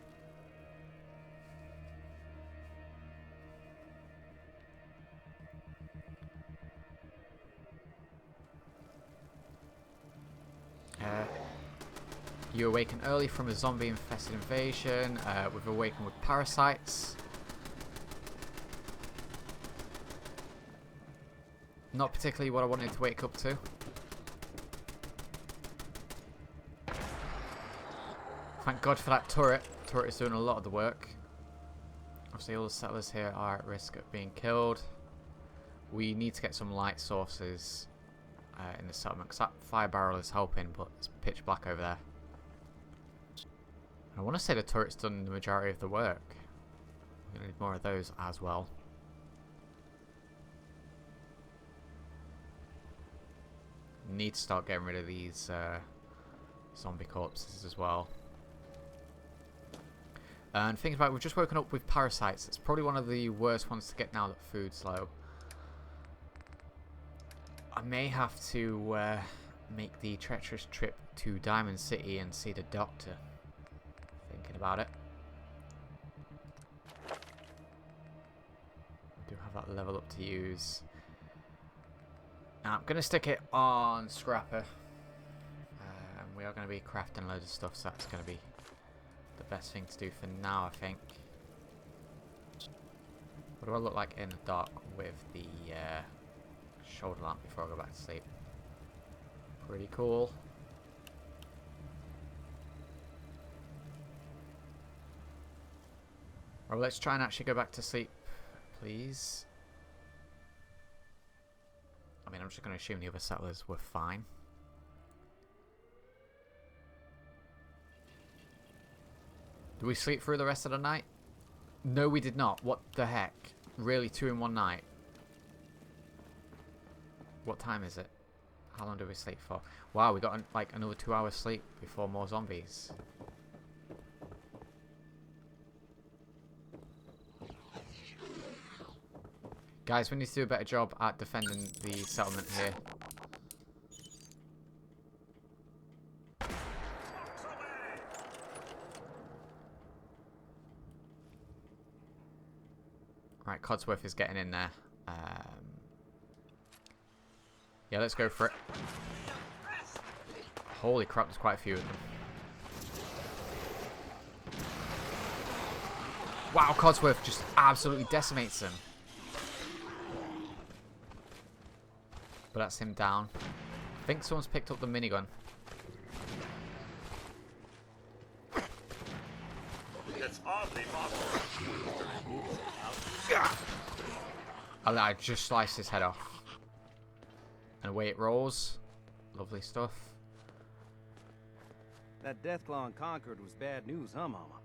You awaken early from a zombie-infested invasion. We've awakened with parasites. Not particularly what I wanted to wake up to. Thank God for that turret. The turret is doing a lot of the work. Obviously all the settlers here are at risk of being killed. We need to get some light sources in the settlement, because that fire barrel is helping, but it's pitch black over there. I want to say the turret's done the majority of the work. We're going to need more of those as well. Need to start getting rid of these zombie corpses as well. And thinking about it, we've just woken up with parasites. It's probably one of the worst ones to get now that food's low. I may have to make the treacherous trip to Diamond City and see the doctor. Thinking about it. I do have that level up to use. Now I'm going to stick it on Scrapper. We are going to be crafting loads of stuff, so that's going to be the best thing to do for now, I think. What do I look like in the dark with the shoulder lamp before I go back to sleep? Pretty cool. Well, let's try and actually go back to sleep, please. I mean, I'm just going to assume the other settlers were fine. Did we sleep through the rest of the night? No, we did not. What the heck? Really, 2 in one night? What time is it? How long do we sleep for? Wow, we got like another 2 hours sleep before more zombies. Guys, we need to do a better job at defending the settlement here. Right, Codsworth is getting in there. Yeah, let's go for it. Holy crap, there's quite a few of them. Wow, Codsworth just absolutely decimates them. But that's him down. I think someone's picked up the minigun. It's oddly possible. And I just sliced his head off. And away it rolls. Lovely stuff. That Deathclaw in Concord was bad news, huh, Mama?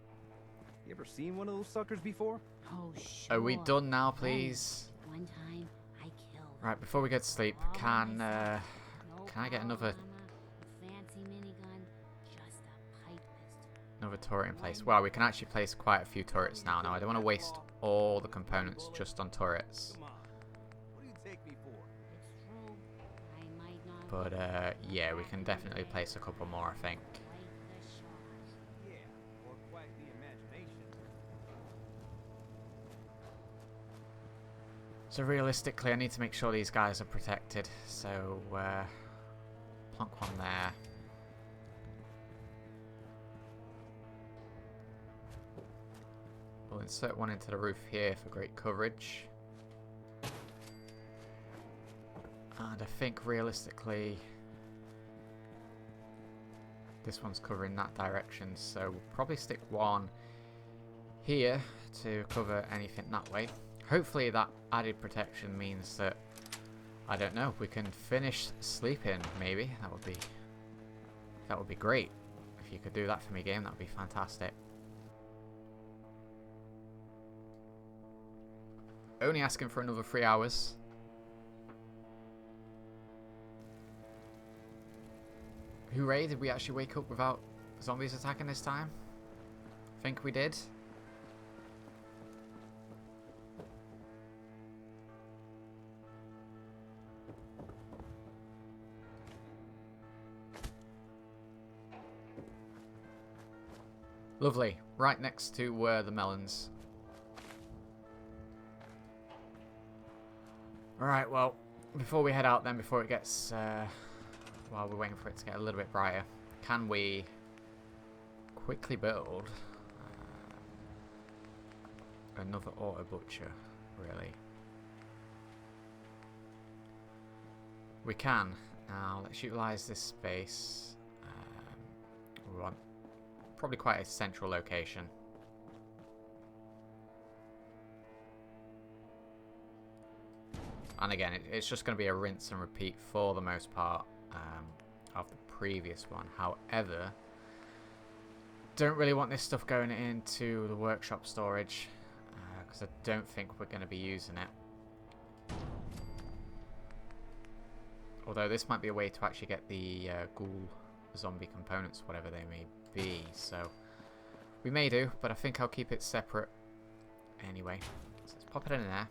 You ever seen one of those suckers before? Oh, sure. Are we done now, please? One time, I killed. Right, before we get to sleep, can I get another Fancy minigun, just a pipe pistol. another turret in place? Wow, we can actually place quite a few turrets now. Now, I don't want to waste all the components just on turrets. Come on. What do you take me for? It's true. I might not. But yeah, we can definitely place a couple more, I think. Quite the shot. Yeah, or quite the imagination. So realistically, I need to make sure these guys are protected. So plonk one there. We'll insert one into the roof here for great coverage. And I think realistically this one's covering that direction, so we'll probably stick one here to cover anything that way. Hopefully that added protection means that, I don't know, we can finish sleeping maybe. That would be great. If you could do that for me, game, that would be fantastic. Only asking for another 3 hours. Hooray, did we actually wake up without zombies attacking this time? I think we did. Lovely. Right next to the melons. Alright, well, before we head out then, before it gets, while we're waiting for it to get a little bit brighter, can we quickly build another auto butcher, really? We can. Now, let's utilize this space. We want probably quite a central location. And again, it's just going to be a rinse and repeat for the most part of the previous one. However, don't really want this stuff going into the workshop storage because I don't think we're going to be using it. Although this might be a way to actually get the ghoul zombie components, whatever they may be. So we may do, but I think I'll keep it separate anyway. So let's pop it in there.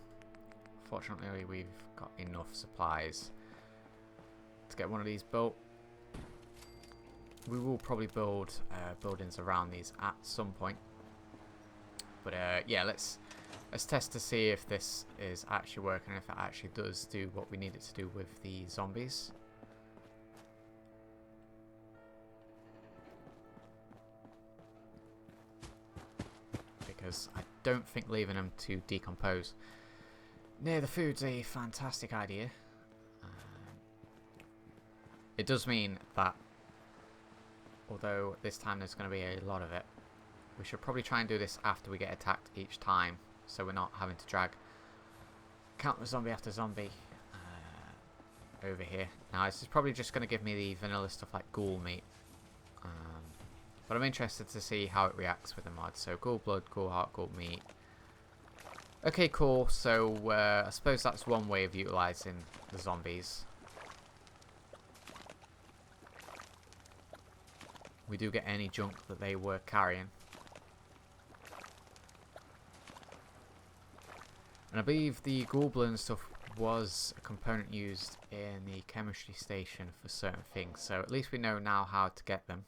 Fortunately, we've got enough supplies to get one of these built. We will probably build buildings around these at some point. But yeah, let's test to see if this is actually working, if it actually does do what we need it to do with the zombies. Because I don't think leaving them to decompose near the food's a fantastic idea. It does mean that, although this time there's going to be a lot of it, we should probably try and do this after we get attacked each time, so we're not having to drag countless zombie after zombie over here. Now this is probably just going to give me the vanilla stuff like ghoul meat, but I'm interested to see how it reacts with the mod. So ghoul blood, ghoul heart, ghoul meat. Okay, cool. So I suppose that's one way of utilising the zombies. We do get any junk that they were carrying. And I believe the ghoul blood and stuff was a component used in the chemistry station for certain things. So at least we know now how to get them.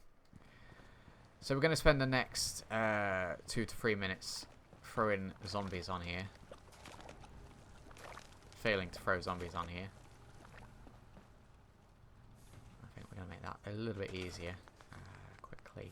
So we're going to spend the next 2 to 3 minutes throwing zombies on here. Failing to throw zombies on here. I think we're going to make that a little bit easier. Quickly.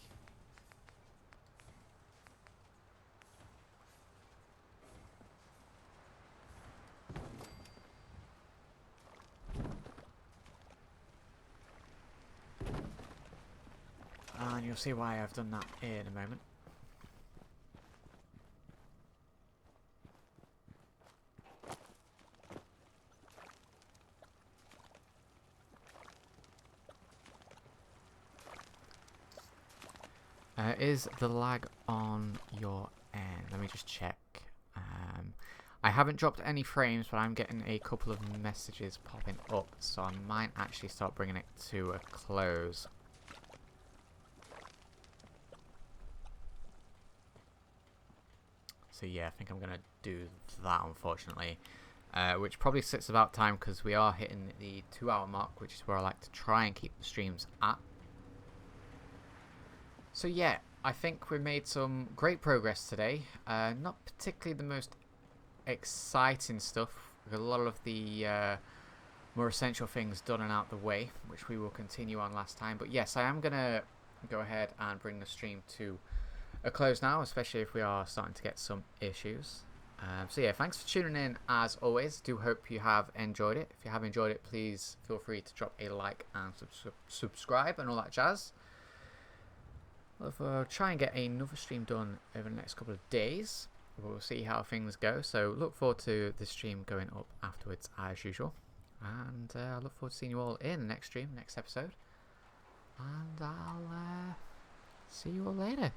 And you'll see why I've done that in a moment. Is the lag on your end? Let me just check. I haven't dropped any frames, but I'm getting a couple of messages popping up, so I might actually start bringing it to a close. So yeah, I think I'm going to do that, unfortunately. Which probably sits about time, because we are hitting the 2-hour mark, which is where I like to try and keep the streams at. So yeah, I think we made some great progress today. Not particularly the most exciting stuff. We've got a lot of the more essential things done and out the way, which we will continue on last time. But yes, I am going to go ahead and bring the stream to a close now, especially if we are starting to get some issues. So yeah, thanks for tuning in as always. Do hope you have enjoyed it. If you have enjoyed it, please feel free to drop a like and subscribe and all that jazz. We'll try and get another stream done over the next couple of days. We'll see how things go. So look forward to the stream going up afterwards as usual. And I look forward to seeing you all in the next stream, next episode. And I'll see you all later.